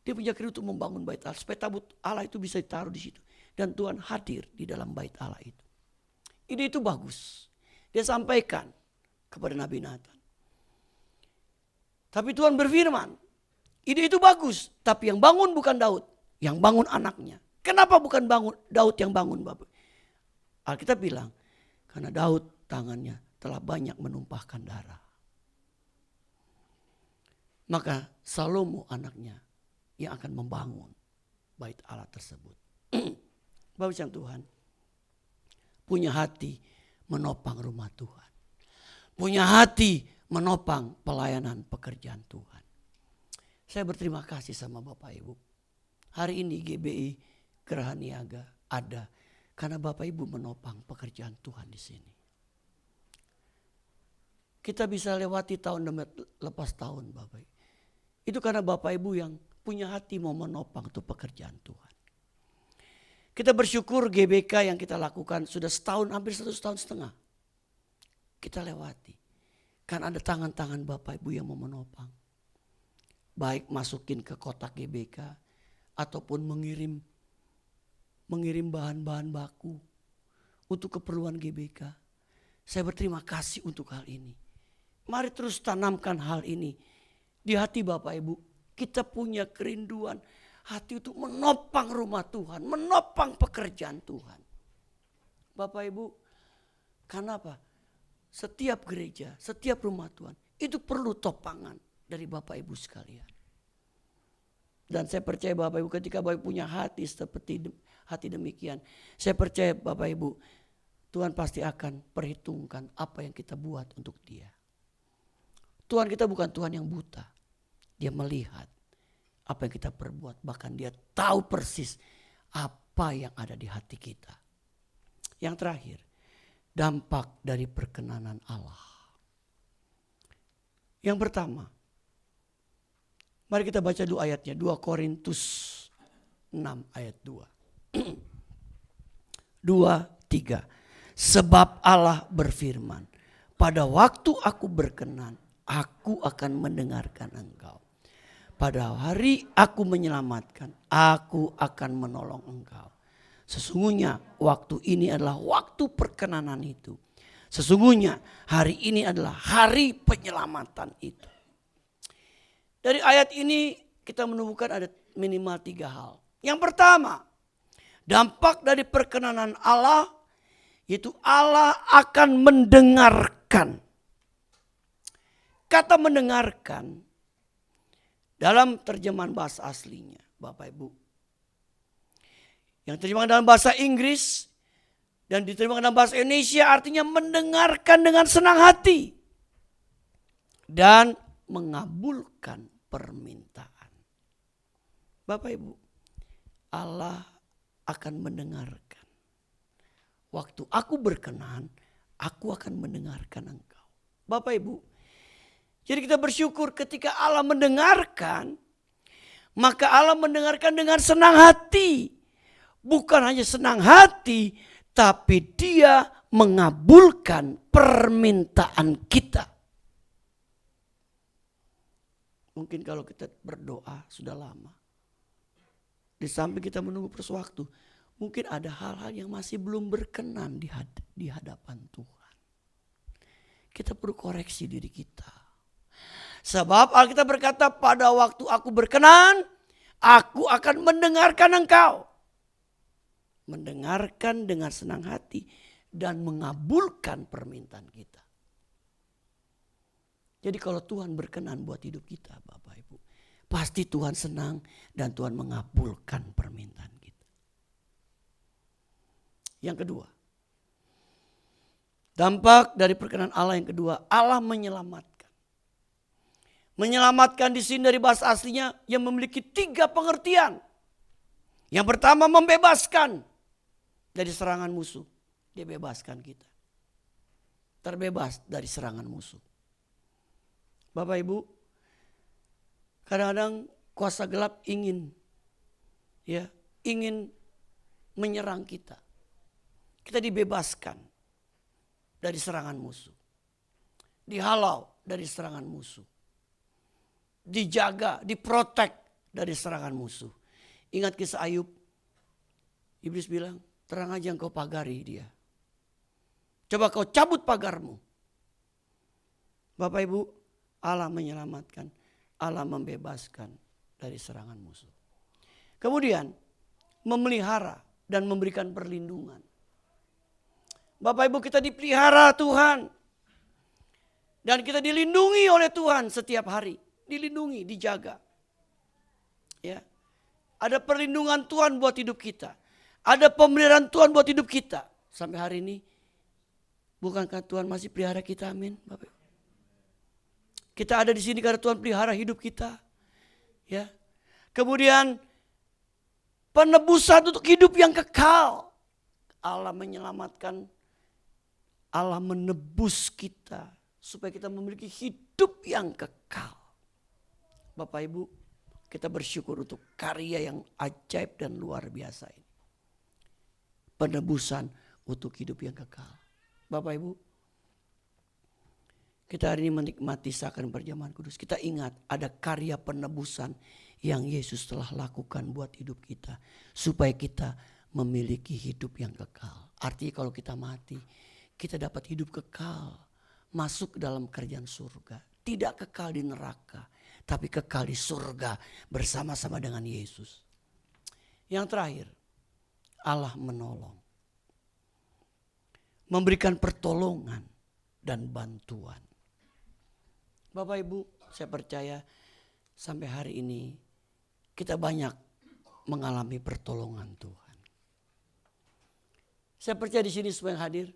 Dia punya keinginan untuk membangun bait Allah. Supaya tabut Allah itu bisa ditaruh di situ. Dan Tuhan hadir di dalam bait Allah itu. Ide itu bagus. Dia sampaikan kepada Nabi Nathan. Tapi Tuhan berfirman, ide itu bagus. Tapi yang bangun bukan Daud. Yang bangun anaknya. Kenapa bukan Daud yang bangun Bapak? Alkitab bilang, karena Daud tangannya telah banyak menumpahkan darah. Maka Salomo anaknya yang akan membangun bait Allah tersebut. Bapak yang Tuhan, punya hati menopang rumah Tuhan. Punya hati menopang pelayanan pekerjaan Tuhan. Saya berterima kasih sama Bapak Ibu. Hari ini GBI Geraha Niaga ada karena Bapak Ibu menopang pekerjaan Tuhan di sini. Kita bisa lewati tahun lepas tahun Bapak Ibu. Itu karena Bapak Ibu yang punya hati mau menopang untuk pekerjaan Tuhan. Kita bersyukur GBK yang kita lakukan sudah setahun, hampir 1 tahun setengah. Kita lewati. Kan ada tangan-tangan Bapak Ibu yang mau menopang. baik masukin ke kotak GBK ataupun mengirim bahan-bahan baku untuk keperluan GBK. Saya berterima kasih untuk hal ini. Mari terus tanamkan hal ini di hati Bapak Ibu. Kita punya kerinduan hati untuk menopang rumah Tuhan, menopang pekerjaan Tuhan. Bapak Ibu, karena apa? Setiap gereja, setiap rumah Tuhan itu perlu topangan dari Bapak Ibu sekalian. Dan saya percaya Bapak Ibu ketika Bapak Ibu punya hati seperti hati demikian, saya percaya Bapak Ibu, Tuhan pasti akan perhitungkan apa yang kita buat untuk Dia. Tuhan kita bukan Tuhan yang buta. Dia melihat apa yang kita perbuat. Bahkan Dia tahu persis apa yang ada di hati kita. Yang terakhir, dampak dari perkenanan Allah. Yang pertama, mari kita baca dulu ayatnya. 2 Korintus 6 ayat 2. 2, 3. Sebab Allah berfirman, pada waktu aku berkenan, aku akan mendengarkan engkau. Pada hari aku menyelamatkan, aku akan menolong engkau. Sesungguhnya waktu ini adalah waktu perkenanan itu. Sesungguhnya hari ini adalah hari penyelamatan itu. Dari ayat ini kita menemukan ada minimal 3 hal. Yang pertama, dampak dari perkenanan Allah yaitu Allah akan mendengarkan. Kata mendengarkan dalam terjemahan bahasa aslinya, Bapak Ibu. Yang terjemahan dalam bahasa Inggris dan diterjemahkan dalam bahasa Indonesia artinya mendengarkan dengan senang hati dan mengabulkan permintaan. Bapak Ibu, Allah akan mendengarkan. Waktu aku berkenan, aku akan mendengarkan engkau. Bapak Ibu, jadi kita bersyukur ketika Allah mendengarkan, maka Allah mendengarkan dengan senang hati. Bukan hanya senang hati, tapi Dia mengabulkan permintaan kita. Mungkin kalau kita berdoa sudah lama, di samping kita menunggu waktu, mungkin ada hal-hal yang masih belum berkenan di hadapan Tuhan. Kita perlu koreksi diri kita. Sebab Alkitab berkata, pada waktu aku berkenan, aku akan mendengarkan engkau. Mendengarkan dengan senang hati dan mengabulkan permintaan kita. Jadi kalau Tuhan berkenan buat hidup kita, Bapak Ibu, pasti Tuhan senang dan Tuhan mengabulkan permintaan kita. Yang kedua, dampak dari perkenan Allah yang kedua, Allah menyelamatkan. Menyelamatkan di sini dari bahasa aslinya yang memiliki 3 pengertian. Yang pertama, membebaskan dari serangan musuh. Dia bebaskan kita. Terbebas dari serangan musuh. Bapak Ibu, kadang-kadang kuasa gelap ingin menyerang kita. Kita dibebaskan dari serangan musuh. Dihalau dari serangan musuh. Dijaga, diprotek dari serangan musuh. Ingat kisah Ayub. Iblis bilang, terang aja engkau pagari dia. Coba kau cabut pagarmu. Bapak Ibu, Allah menyelamatkan. Allah membebaskan dari serangan musuh. Kemudian, memelihara dan memberikan perlindungan. Bapak Ibu, kita dipelihara Tuhan. Dan kita dilindungi oleh Tuhan setiap hari. Dilindungi, dijaga. Ya. Ada perlindungan Tuhan buat hidup kita. Ada pemeliharaan Tuhan buat hidup kita. Sampai hari ini, bukankah Tuhan masih pelihara kita? Amin. Bapak. Kita ada di sini karena Tuhan pelihara hidup kita. Ya. Kemudian penebusan untuk hidup yang kekal. Allah menyelamatkan, Allah menebus kita supaya kita memiliki hidup yang kekal. Bapak Ibu, kita bersyukur untuk karya yang ajaib dan luar biasa ini. Penebusan untuk hidup yang kekal. Bapak Ibu, Kita hari ini menikmati sakramεν perjamuan kudus. Kita ingat ada karya penebusan yang Yesus telah lakukan buat hidup kita. Supaya kita memiliki hidup yang kekal. Artinya kalau kita mati, kita dapat hidup kekal. Masuk dalam kerjaan surga. Tidak kekal di neraka, tapi kekal di surga bersama-sama dengan Yesus. Yang terakhir, Allah menolong. Memberikan pertolongan dan bantuan. Bapak Ibu, saya percaya sampai hari ini kita banyak mengalami pertolongan Tuhan. Saya percaya di sini semua yang hadir,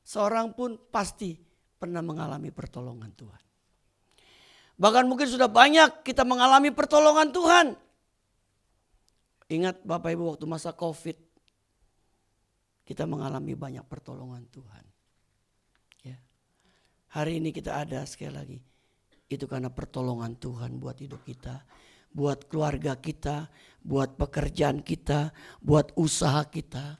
seorang pun pasti pernah mengalami pertolongan Tuhan. Bahkan mungkin sudah banyak kita mengalami pertolongan Tuhan. Ingat Bapak Ibu waktu masa COVID, kita mengalami banyak pertolongan Tuhan. Ya. Hari ini kita ada sekali lagi. Itu karena pertolongan Tuhan buat hidup kita, buat keluarga kita, buat pekerjaan kita, buat usaha kita.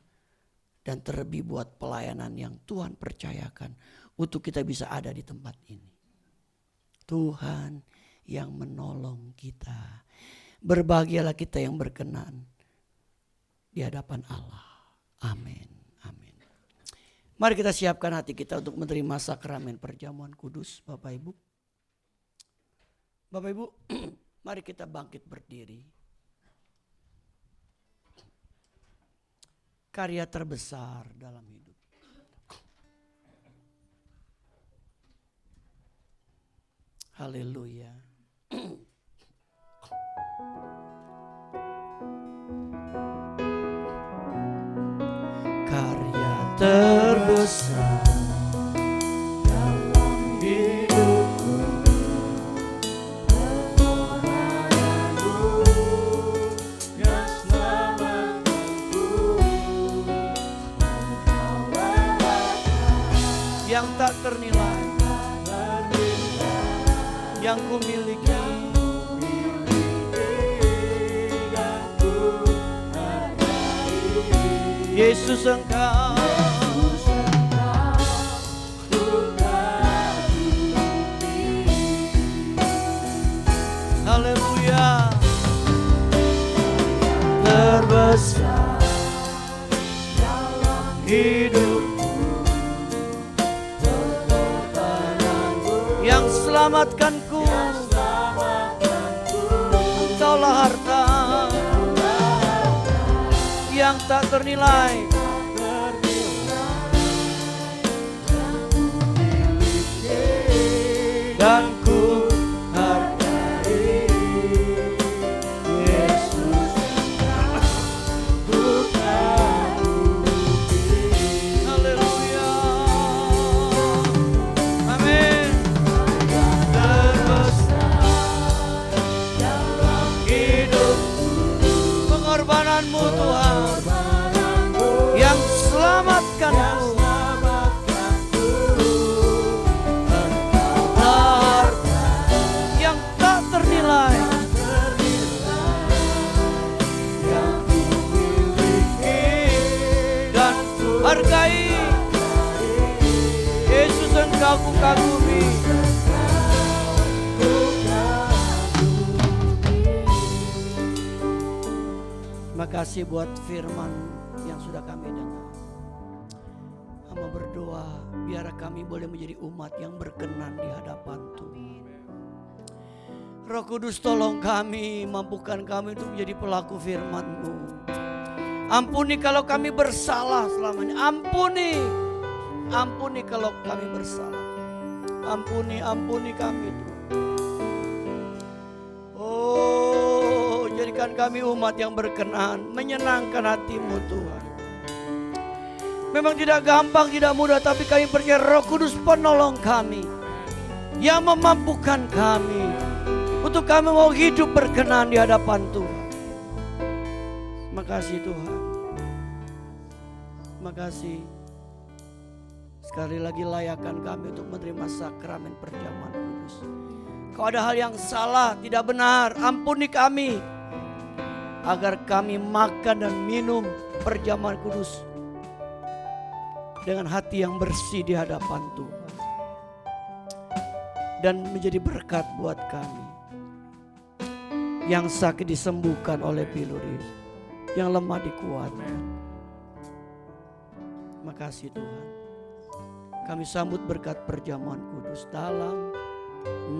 Dan terlebih buat pelayanan yang Tuhan percayakan untuk kita bisa ada di tempat ini. Tuhan yang menolong kita. Berbahagialah kita yang berkenan di hadapan Allah. Amin. Amin. Mari kita siapkan hati kita untuk menerima sakramen perjamuan kudus, Bapak Ibu. Bapak Ibu, mari kita bangkit berdiri. Karya terbesar dalam hidup. Haleluya. Karya terbesar dalam hidupku, pengorbananmu yang selamatkanku, yang tak ternilai, yang ku miliki. Yesus Engkau, haleluya, terbesar dalam hidupku, yang selamatkanku, Engkaulah harta yang tak ternilai, dan ku hargai Yesus, bukan bukti. Haleluya, amin. Terbesar dalam hidupku, pengorbananmu Tuhan, yang selamatkanku, yang tak ternilai, yang ku miliki dan ku hargai. Yesus Engkau ku kagumi. Terima kasih buat firman yang sudah kami dengar. Hamba berdoa biar kami boleh menjadi umat yang berkenan di hadapan Tuhan. Roh Kudus tolong kami, mampukan kami untuk menjadi pelaku firman-Mu. Ampuni kalau kami bersalah selama ini. Ampuni kalau kami bersalah. Ampuni kami Tuhan. Jadikan kami umat yang berkenan, menyenangkan hati-Mu Tuhan. Memang tidak gampang, tidak mudah, tapi kami percaya Roh Kudus penolong kami, yang memampukan kami untuk kami mau hidup berkenan di hadapan Tuhan. Terima kasih Tuhan. Terima kasih. Sekali lagi layakkan kami untuk menerima sakramen perjamuan kudus. Kalau ada hal yang salah, tidak benar, ampuni kami. Agar kami makan dan minum perjamuan kudus dengan hati yang bersih di hadapan Tuhan. dan menjadi berkat buat kami. Yang sakit disembuhkan oleh Piluri, yang lemah dikuatkan. Makasih Tuhan. Kami sambut berkat perjamuan kudus dalam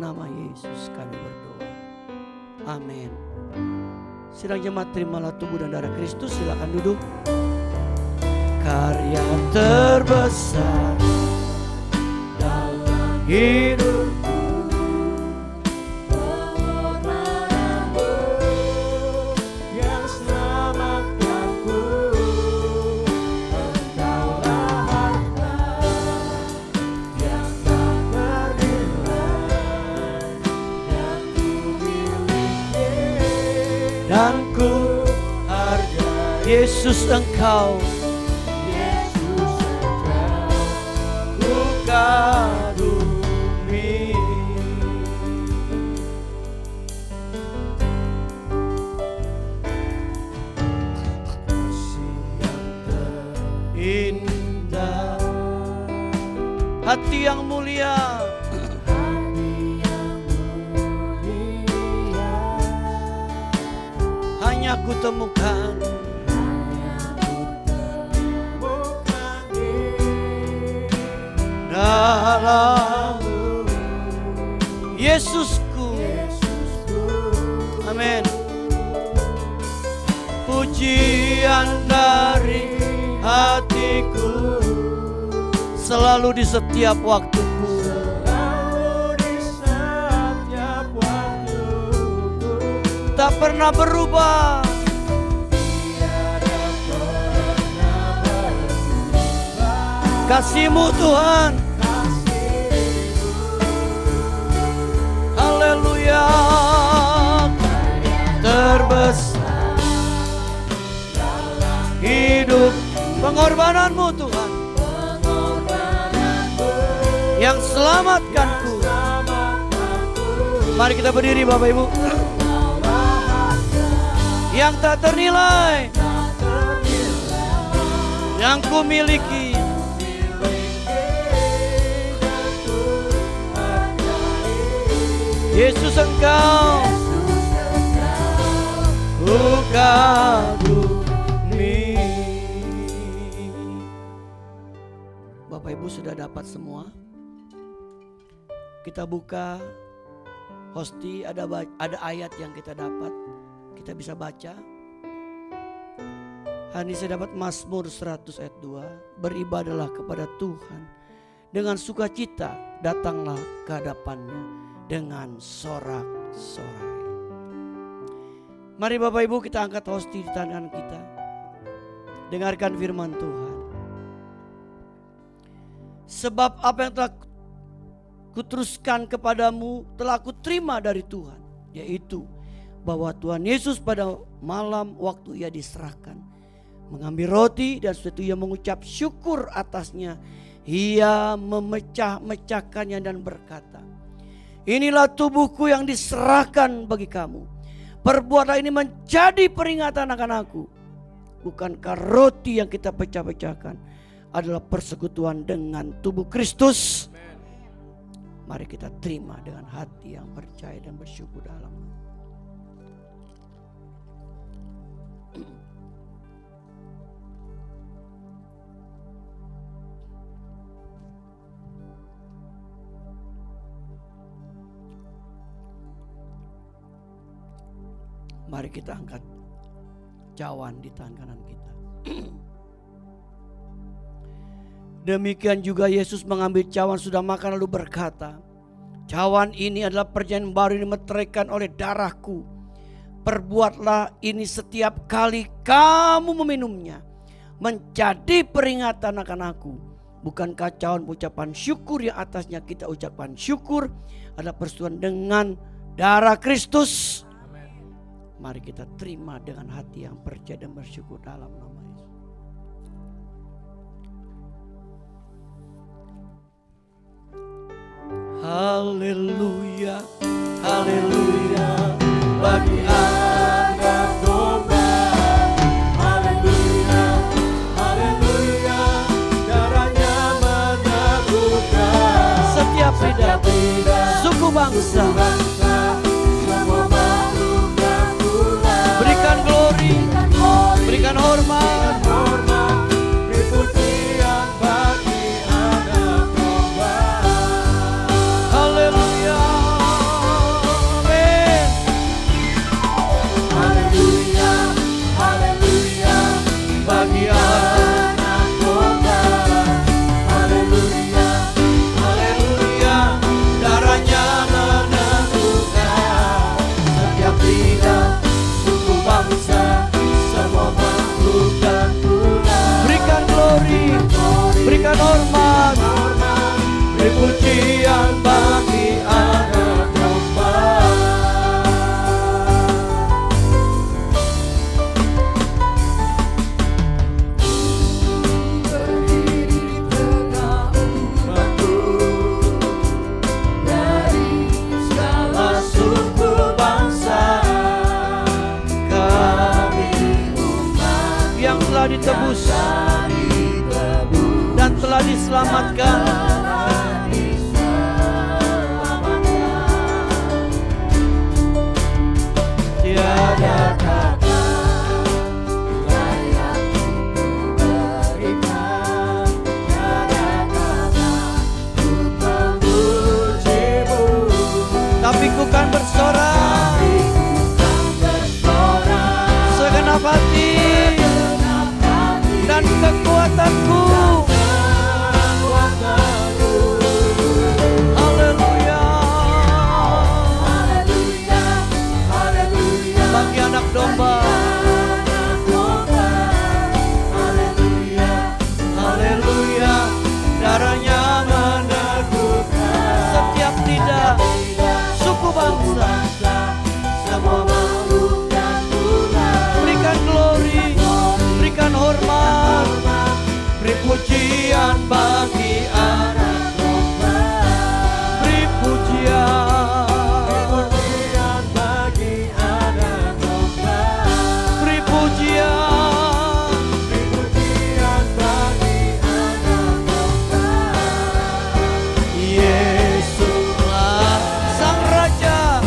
nama Yesus kami berdoa. Amin. Sidang jemaat, terimalah tubuh dan darah Kristus. Silakan duduk. Karya terbesar dalam hidupku, pengorbananmu yang selamatkanku. Engkaulah harta yang tak ternilai yang ku miliki, dan ku hargai Yesus Engkau. Kagumi kasih yang terindah, hati yang mulia, hati yang mulia, hanya ku temukan dalam Yesusku. Amin. Pujian dari hatiku selalu di setiap waktuku, tak pernah berubah. Kasih-Mu Tuhan, haleluya, terbesar dalam hidup. Pengorbanan-Mu Tuhan, yang selamatkanku. Mari kita berdiri Bapak Ibu. Yang tak ternilai, yang ku miliki. Yesus Engkau, ku kagumi. Bapak Ibu sudah dapat semua? Kita buka hosti, ada ayat yang kita dapat, kita bisa baca. Hari ini saya dapat Mazmur 100 ayat 2. Beribadahlah kepada Tuhan dengan sukacita, datanglah ke hadapan-Nya dengan sorak-sorai. Mari Bapak Ibu kita angkat hosti di tangan kita. Dengarkan firman Tuhan. Sebab apa yang telah kuteruskan kepadamu telah kuterima dari Tuhan, yaitu bahwa Tuhan Yesus pada malam waktu Ia diserahkan mengambil roti, dan setelah itu Ia mengucap syukur atasnya. Ia memecah-mecahkannya dan berkata, inilah tubuhku yang diserahkan bagi kamu. Perbuatlah ini menjadi peringatan akan aku. Bukankah roti yang kita pecah-pecahkan adalah persekutuan dengan tubuh Kristus? Mari kita terima dengan hati yang percaya dan bersyukur dalam. Mari kita angkat cawan di tangan kanan kita. Demikian juga Yesus mengambil cawan sudah makan lalu berkata, cawan ini adalah perjanjian baru yang dimeteraikan oleh darahku. Perbuatlah ini setiap kali kamu meminumnya, menjadi peringatan akan aku. Bukankah cawan ucapan syukur yang atasnya kita ucapkan syukur adalah persetujuan dengan darah Kristus? Mari kita terima dengan hati yang percaya dan bersyukur dalam nama Yesus. Haleluya, haleluya, bagi anak domba. Haleluya, haleluya, darahnya menebuskan setiap lidah. bangsa. Berikan glory, berikan hormat. Haleluya, amin. Bagi anak domba. Haleluya, darahnya menentukan setiap lidah, suku, bangsa, semua makhluk dan tulang. Berikan glory, berikan hormat, beri pujian bagi anak domba. Ditebus dan telah diselamatkan. Tiada kata layak untuk berikan, tiada kata untuk memujimu. Tapi ku kan bersorak segenap hati dan kekuatanku. Haleluya, bagi anak domba. Haleluya, darahnya meneguhkan setiap lidah, suku, bangsa, semua makhluk dan tulang. Berikan glory, berikan hormat, beri pujian bagi anak domba. Beri pujian bagi anak domba. Beri pujian bagi anak domba. Yesuslah Sang Raja.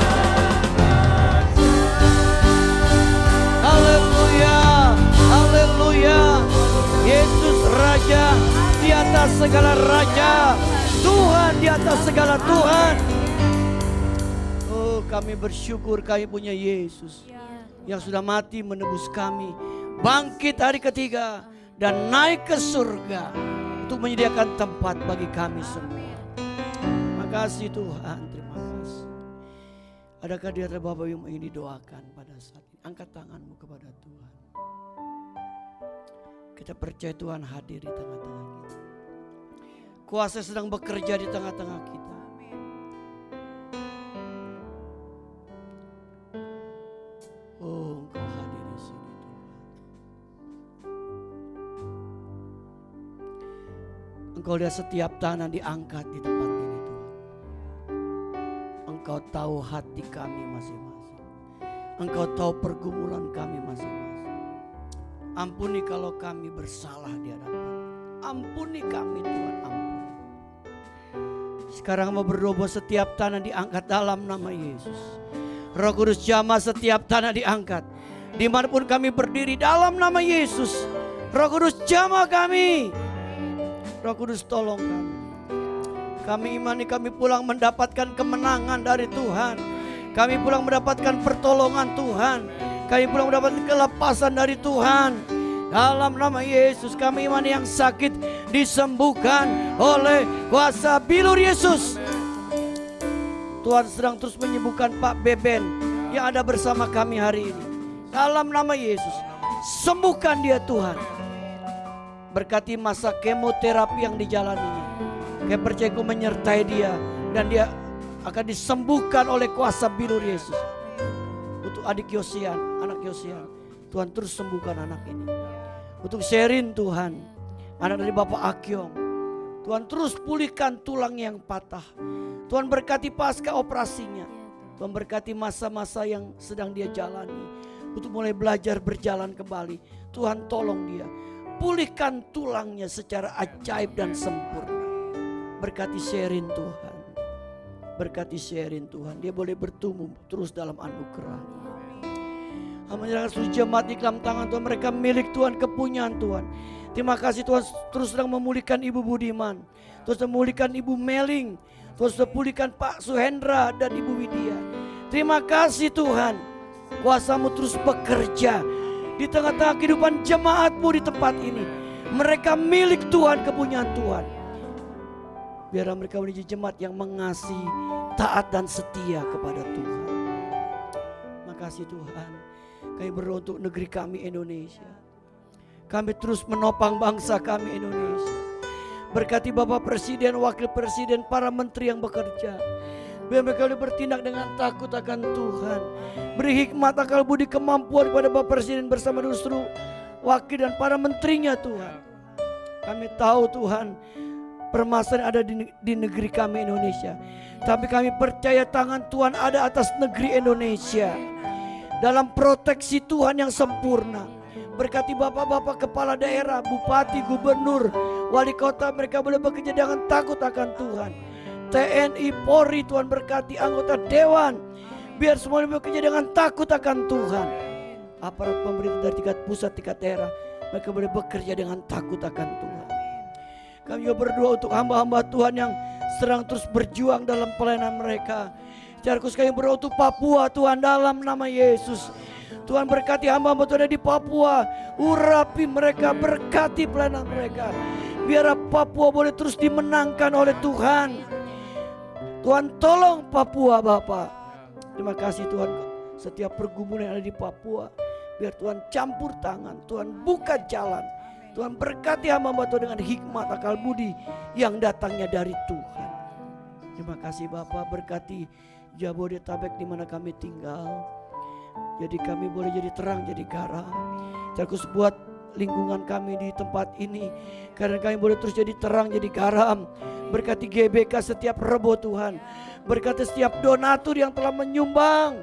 Haleluya, haleluya. Yesus Raja di atas segala raja, Tuhan di atas segala Tuhan. Oh, kami bersyukur kami punya Yesus yang sudah mati menebus kami, bangkit hari ketiga dan naik ke surga untuk menyediakan tempat bagi kami semua. Makasih Tuhan, terima kasih. Adakah di antara Bapak yang ingin didoakan pada saat ini? Angkat tanganmu kepada Tuhan. Kita percaya Tuhan hadir di tengah-tengah kita. Kuasa sedang bekerja di tengah-tengah kita. Oh, Engkau hadir di sini Tuhan. Engkau lihat setiap tangan diangkat di tempat ini Tuhan. Engkau tahu hati kami masing-masing. Engkau tahu pergumulan kami masing-masing. Ampuni kalau kami bersalah di hadapan. Ampuni kami Tuhan, ampuni. Sekarang mau berdoa setiap tanah diangkat dalam nama Yesus. Roh Kudus jamah setiap tanah diangkat. Dimanapun kami berdiri dalam nama Yesus. Roh Kudus jamah kami. Roh Kudus tolong kami. Kami imani kami pulang mendapatkan kemenangan dari Tuhan. Kami pulang mendapatkan pertolongan Tuhan. Kami pulang mendapatkan kelepasan dari Tuhan. Dalam nama Yesus kami iman yang sakit disembuhkan oleh kuasa bilur Yesus. Tuhan sedang terus menyembuhkan Pak Beben yang ada bersama kami hari ini. Dalam nama Yesus sembuhkan dia Tuhan. Berkati masa kemoterapi yang dijalaninya. Kami percaya Kau menyertai dia dan dia akan disembuhkan oleh kuasa bilur Yesus. Untuk adik Yosian, anak Yosian, Tuhan terus sembuhkan anak ini. Untuk Sherin Tuhan, anak dari Bapak Akyong, Tuhan terus pulihkan tulang yang patah. Tuhan berkati pasca operasinya. Tuhan berkati masa-masa yang sedang dia jalani. Untuk mulai belajar berjalan kembali. Tuhan tolong dia. Pulihkan tulangnya secara ajaib dan sempurna. Berkati Sherin Tuhan. Berkati Sherin Tuhan, dia boleh bertumbuh terus dalam anugerah. Menyerahkan seluruh jemaat di dalam tangan Tuhan. Mereka milik Tuhan, kepunyaan Tuhan. Terima kasih Tuhan terus sedang memulihkan Ibu Budiman, terus memulihkan Ibu Meling, terus memulihkan Pak Suhendra dan Ibu Widya. Terima kasih Tuhan, kuasa-Mu terus bekerja di tengah-tengah kehidupan jemaat-Mu di tempat ini. Mereka milik Tuhan, kepunyaan Tuhan. Biar mereka menjadi jemaat yang mengasihi, taat dan setia kepada Tuhan. Makasih Tuhan. Kami berdoa untuk negeri kami Indonesia. Kami terus menopang bangsa kami Indonesia. Berkati Bapak Presiden, Wakil Presiden, para menteri yang bekerja. Biar mereka boleh bertindak dengan takut akan Tuhan. Beri hikmat, akal budi, kemampuan kepada Bapak Presiden bersama dengan seluruh wakil dan para menterinya Tuhan. Kami tahu Tuhan, permasalahan ada di negeri kami Indonesia. Tapi kami percaya tangan Tuhan ada atas negeri Indonesia. Dalam proteksi Tuhan yang sempurna. Berkati bapak-bapak kepala daerah, bupati, gubernur, wali kota, mereka boleh bekerja dengan takut akan Tuhan. TNI, Polri, Tuhan berkati anggota dewan, biar semuanya bekerja dengan takut akan Tuhan. Aparat pemerintah dari tingkat pusat, tingkat daerah, mereka boleh bekerja dengan takut akan Tuhan. Kami juga berdoa untuk hamba-hamba Tuhan yang sedang terus berjuang dalam pelayanan mereka. Secara khusus kami berdoa untuk Papua Tuhan, dalam nama Yesus. Tuhan berkati hamba-hamba Tuhan di Papua. Urapi mereka, berkati pelayanan mereka. Biar Papua boleh terus dimenangkan oleh Tuhan. Tuhan tolong Papua Bapa. Terima kasih Tuhan, setiap pergumulan yang ada di Papua, biar Tuhan campur tangan, Tuhan buka jalan. Tuhan berkati hamba-hamba Tuhan dengan hikmat, akal budi yang datangnya dari Tuhan. Terima kasih Bapa, berkati Jabodetabek di mana kami tinggal. Jadi kami boleh jadi terang, jadi garam. Terus buat lingkungan kami di tempat ini, karena kami boleh terus jadi terang, jadi garam. Berkati GBK setiap Rebo Tuhan. Berkati setiap donatur yang telah menyumbang.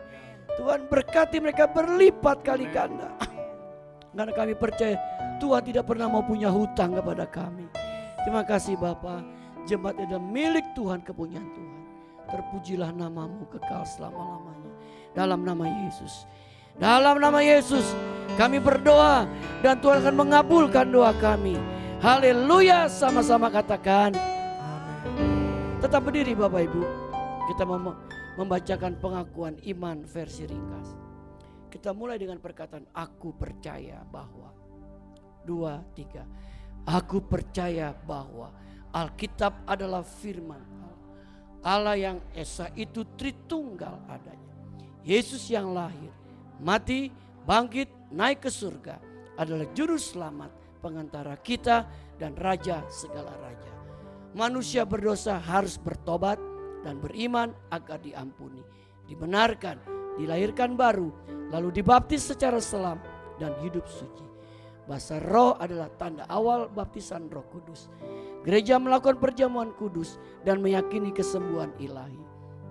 Tuhan berkati mereka berlipat kali ganda. Karena kami percaya Tuhan tidak pernah mau punya hutang kepada kami. Terima kasih Bapa. Jemaat adalah milik Tuhan, kepunyaan Tuhan. Terpujilah namamu kekal selama-lamanya. Dalam nama Yesus. Dalam nama Yesus kami berdoa dan Tuhan akan mengabulkan doa kami. Haleluya, sama-sama katakan amin. Tetap berdiri Bapak Ibu. Kita membacakan pengakuan iman versi ringkas. Kita mulai dengan perkataan aku percaya bahwa. 2, 3. Aku percaya bahwa Alkitab adalah firman Allah yang Esa itu Tritunggal adanya. Yesus yang lahir, mati, bangkit, naik ke surga adalah juru selamat, pengantara kita dan raja segala raja. Manusia berdosa harus bertobat dan beriman agar diampuni, dibenarkan, dilahirkan baru, lalu dibaptis secara selam dan hidup suci. Bahasa roh adalah tanda awal baptisan Roh Kudus. Gereja melakukan perjamuan kudus dan meyakini kesembuhan ilahi.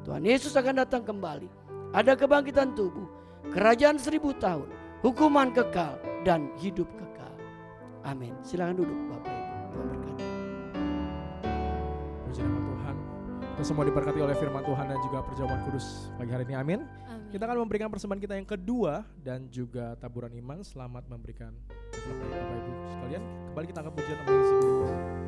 Tuhan Yesus akan datang kembali. Ada kebangkitan tubuh, kerajaan 1000 tahun, hukuman kekal dan hidup kekal. Amin. Silakan duduk Bapak Ibu. Tuhan berkati. Puji nama Tuhan. Kita semua diberkati oleh firman Tuhan dan juga perjamuan kudus pagi hari ini. Amin. Amin. Kita akan memberikan persembahan kita yang kedua dan juga taburan iman. Selamat memberikan Bapak Ibu sekalian. Kembali kita angkat pujian Amazing Grace.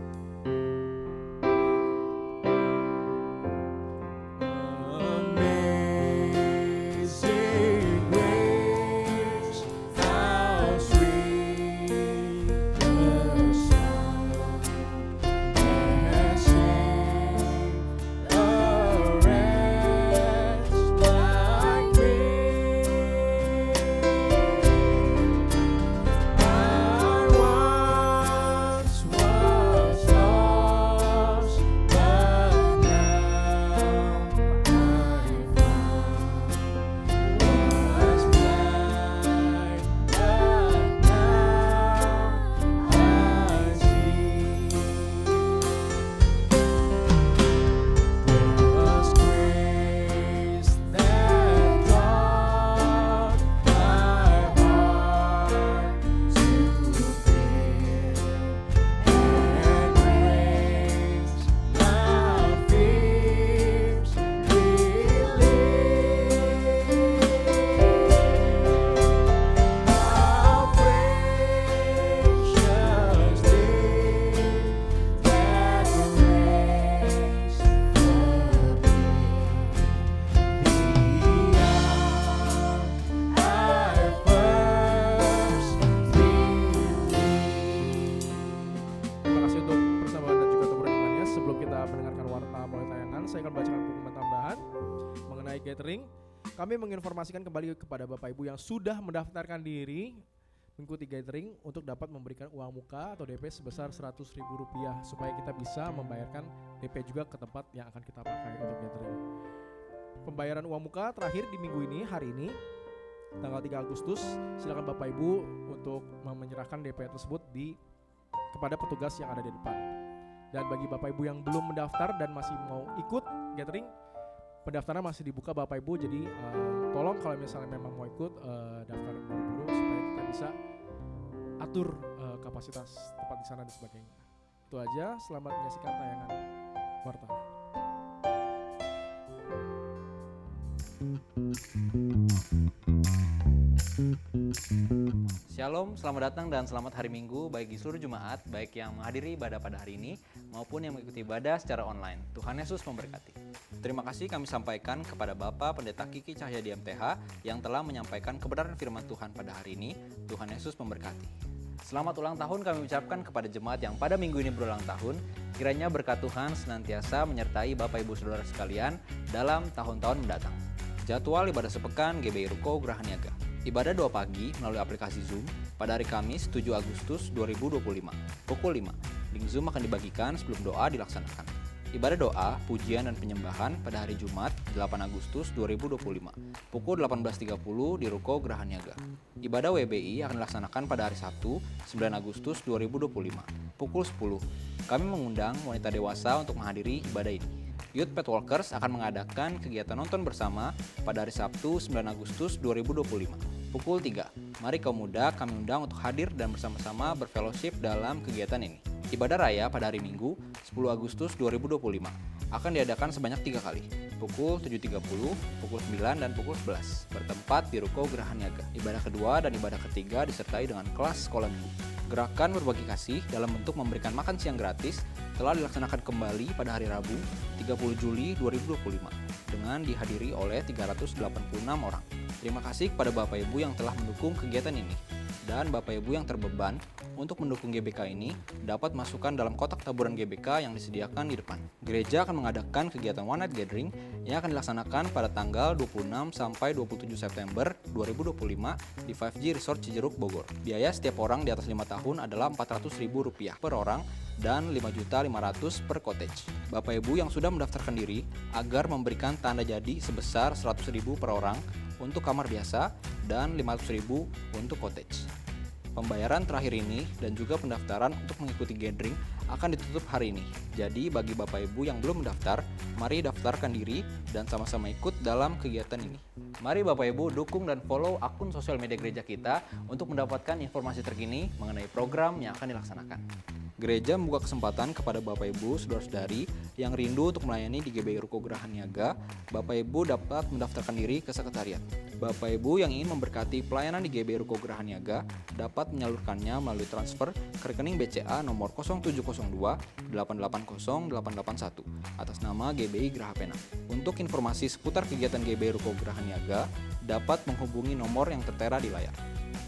Was Kami menginformasikan kembali kepada Bapak Ibu yang sudah mendaftarkan diri mengikuti gathering untuk dapat memberikan uang muka atau DP sebesar Rp100.000 supaya kita bisa membayarkan DP juga ke tempat yang akan kita pakai untuk gathering. Pembayaran uang muka terakhir di minggu ini, hari ini tanggal 3 Agustus. Silakan Bapak Ibu untuk menyerahkan DP tersebut kepada petugas yang ada di depan. Dan bagi Bapak Ibu yang belum mendaftar dan masih mau ikut gathering, pendaftaran masih dibuka Bapak Ibu. Jadi tolong kalau misalnya memang mau ikut daftar buru-buru supaya kita bisa atur kapasitas tempat di sana dan sebagainya. Itu aja, selamat menyaksikan tayangan Warta. Shalom, selamat datang dan selamat hari Minggu bagi seluruh jemaat, baik yang menghadiri ibadah pada hari ini maupun yang mengikuti ibadah secara online. Tuhan Yesus memberkati. Terima kasih kami sampaikan kepada Bapak Pendeta Kiki Cahyadi MTH yang telah menyampaikan kebenaran firman Tuhan pada hari ini. Tuhan Yesus memberkati. Selamat ulang tahun kami ucapkan kepada jemaat yang pada minggu ini berulang tahun. Kiranya berkat Tuhan senantiasa menyertai Bapak Ibu Saudara sekalian dalam tahun-tahun mendatang. Jadwal ibadah sepekan GBI Ruko Geraha Niaga. Ibadah 2 pagi melalui aplikasi Zoom pada hari Kamis 7 Agustus 2025 pukul 5. Link Zoom akan dibagikan sebelum doa dilaksanakan. Ibadah doa, pujian dan penyembahan pada hari Jumat 8 Agustus 2025 pukul 18.30 di Ruko Geraha Niaga. Ibadah WBI akan dilaksanakan pada hari Sabtu 9 Agustus 2025 pukul 10. Kami mengundang wanita dewasa untuk menghadiri ibadah ini. Youth Pet Walkers akan mengadakan kegiatan nonton bersama pada hari Sabtu 9 Agustus 2025 pukul 3. Mari kaum muda kami undang untuk hadir dan bersama-sama berfellowship dalam kegiatan ini. Ibadah raya pada hari Minggu 10 Agustus 2025 akan diadakan sebanyak 3 kali, pukul 7.30, pukul 9, dan pukul 11, bertempat di Ruko Geraha Niaga. Ibadah kedua dan ibadah ketiga disertai dengan kelas sekolah minggu. Gerakan berbagi kasih dalam bentuk memberikan makan siang gratis telah dilaksanakan kembali pada hari Rabu 30 Juli 2025 dengan dihadiri oleh 386 orang. Terima kasih kepada Bapak Ibu yang telah mendukung kegiatan ini. Dan Bapak Ibu yang terbeban untuk mendukung GBK ini dapat masukkan dalam kotak taburan GBK yang disediakan di depan. Gereja akan mengadakan kegiatan One Night Gathering yang akan dilaksanakan pada tanggal 26 sampai 27 September 2025 di 5G Resort Cijeruk, Bogor. Biaya setiap orang di atas 5 tahun adalah Rp400.000 per orang dan Rp5.500.000 per cottage. Bapak Ibu yang sudah mendaftarkan diri agar memberikan tanda jadi sebesar Rp100.000 per orang untuk kamar biasa dan Rp500.000 untuk cottage. Pembayaran terakhir ini dan juga pendaftaran untuk mengikuti gathering akan ditutup hari ini. Jadi bagi Bapak Ibu yang belum mendaftar, mari daftarkan diri dan sama-sama ikut dalam kegiatan ini. Mari Bapak Ibu dukung dan follow akun sosial media gereja kita untuk mendapatkan informasi terkini mengenai program yang akan dilaksanakan. Gereja membuka kesempatan kepada Bapak Ibu, saudara-saudari yang rindu untuk melayani di GBI Ruko Geraha Niaga. Bapak Ibu dapat mendaftarkan diri ke sekretariat. Bapak Ibu yang ingin memberkati pelayanan di GBI Ruko Geraha Niaga dapat menyalurkannya melalui transfer ke rekening BCA nomor 0702 880 881 atas nama GBI Geraha Pena. Untuk informasi seputar kegiatan GBI Ruko Geraha Niaga dapat menghubungi nomor yang tertera di layar.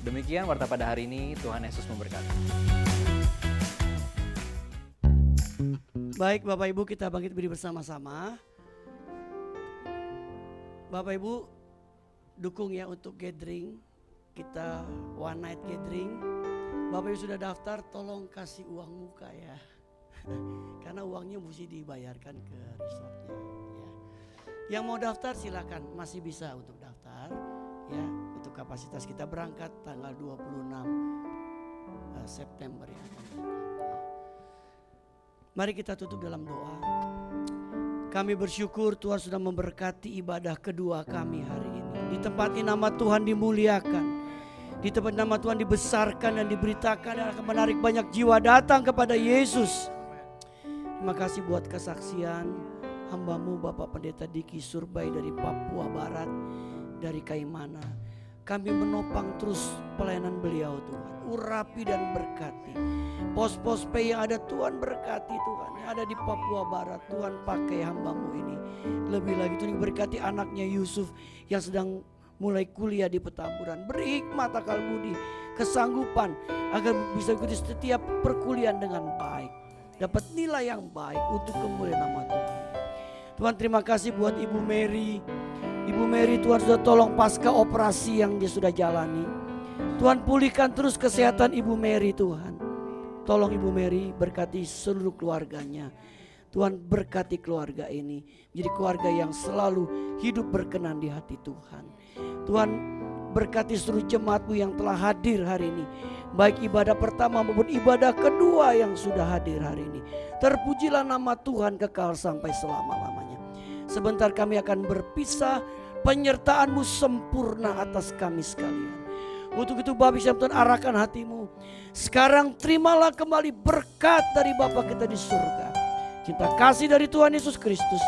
Demikian warta pada hari ini, Tuhan Yesus memberkati. Baik Bapak Ibu, kita bangkit berdiri bersama-sama. Bapak Ibu dukung ya untuk gathering kita, One Night Gathering. Bapak Ibu sudah daftar, tolong kasih uang muka ya. Karena uangnya mesti dibayarkan ke resortnya ya. Yang mau daftar silakan, masih bisa untuk daftar ya. Untuk kapasitas kita berangkat tanggal 26 September ya. Mari kita tutup dalam doa. Kami bersyukur Tuhan sudah memberkati ibadah kedua kami hari ini. Di tempat ini nama Tuhan dimuliakan. Di tempat nama Tuhan dibesarkan dan diberitakan dan akan menarik banyak jiwa datang kepada Yesus. Terima kasih buat kesaksian hamba-Mu Bapak Pendeta Diki Surbai dari Papua Barat, dari Kaimana. Kami menopang terus pelayanan beliau Tuhan. Urapi dan berkati. Pos-pos P yang ada Tuhan berkati Tuhan. Yang ada di Papua Barat Tuhan pakai hamba-Mu ini. Lebih lagi Tuhan berkati anaknya Yusuf yang sedang mulai kuliah di Petamburan. Beri hikmat akal budi, kesanggupan agar bisa ikuti setiap perkuliahan dengan baik. Dapat nilai yang baik untuk kemuliaan nama Tuhan. Tuhan terima kasih buat Ibu Mary, Ibu Mary Tuhan sudah tolong pasca operasi yang dia sudah jalani. Tuhan pulihkan terus kesehatan Ibu Mary Tuhan. Tolong Ibu Mary berkati seluruh keluarganya. Tuhan berkati keluarga ini menjadi keluarga yang selalu hidup berkenan di hati Tuhan. Tuhan berkati seluruh jemaat-Mu yang telah hadir hari ini, baik ibadah pertama maupun ibadah kedua yang sudah hadir hari ini. Terpujilah nama Tuhan kekal sampai selama-lamanya. Sebentar kami akan berpisah, penyertaan-Mu sempurna atas kami sekalian. Untuk itu Bapak Ibu Tuhan, arahkan hatimu. Sekarang terimalah kembali berkat dari Bapa kita di surga. Cinta kasih dari Tuhan Yesus Kristus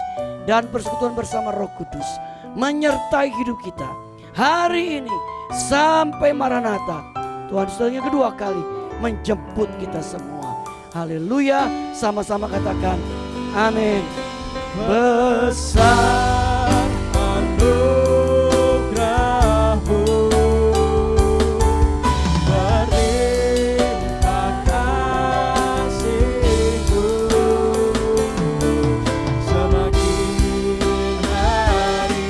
dan persekutuan bersama Roh Kudus menyertai hidup kita hari ini sampai Maranatha. Tuhan setelahnya kedua kali menjemput kita semua. Haleluya, sama-sama katakan amin. Besar anugerah-Mu, berlimpah kasih-Mu, semakin hari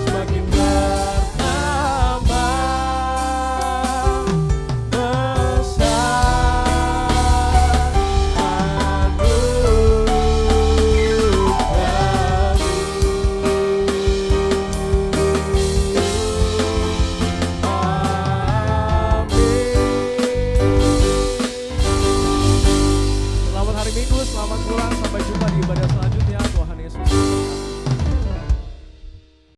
semakin bertambah. Selamat hari Minggu, selamat pulang, sampai jumpa di ibadah selanjutnya.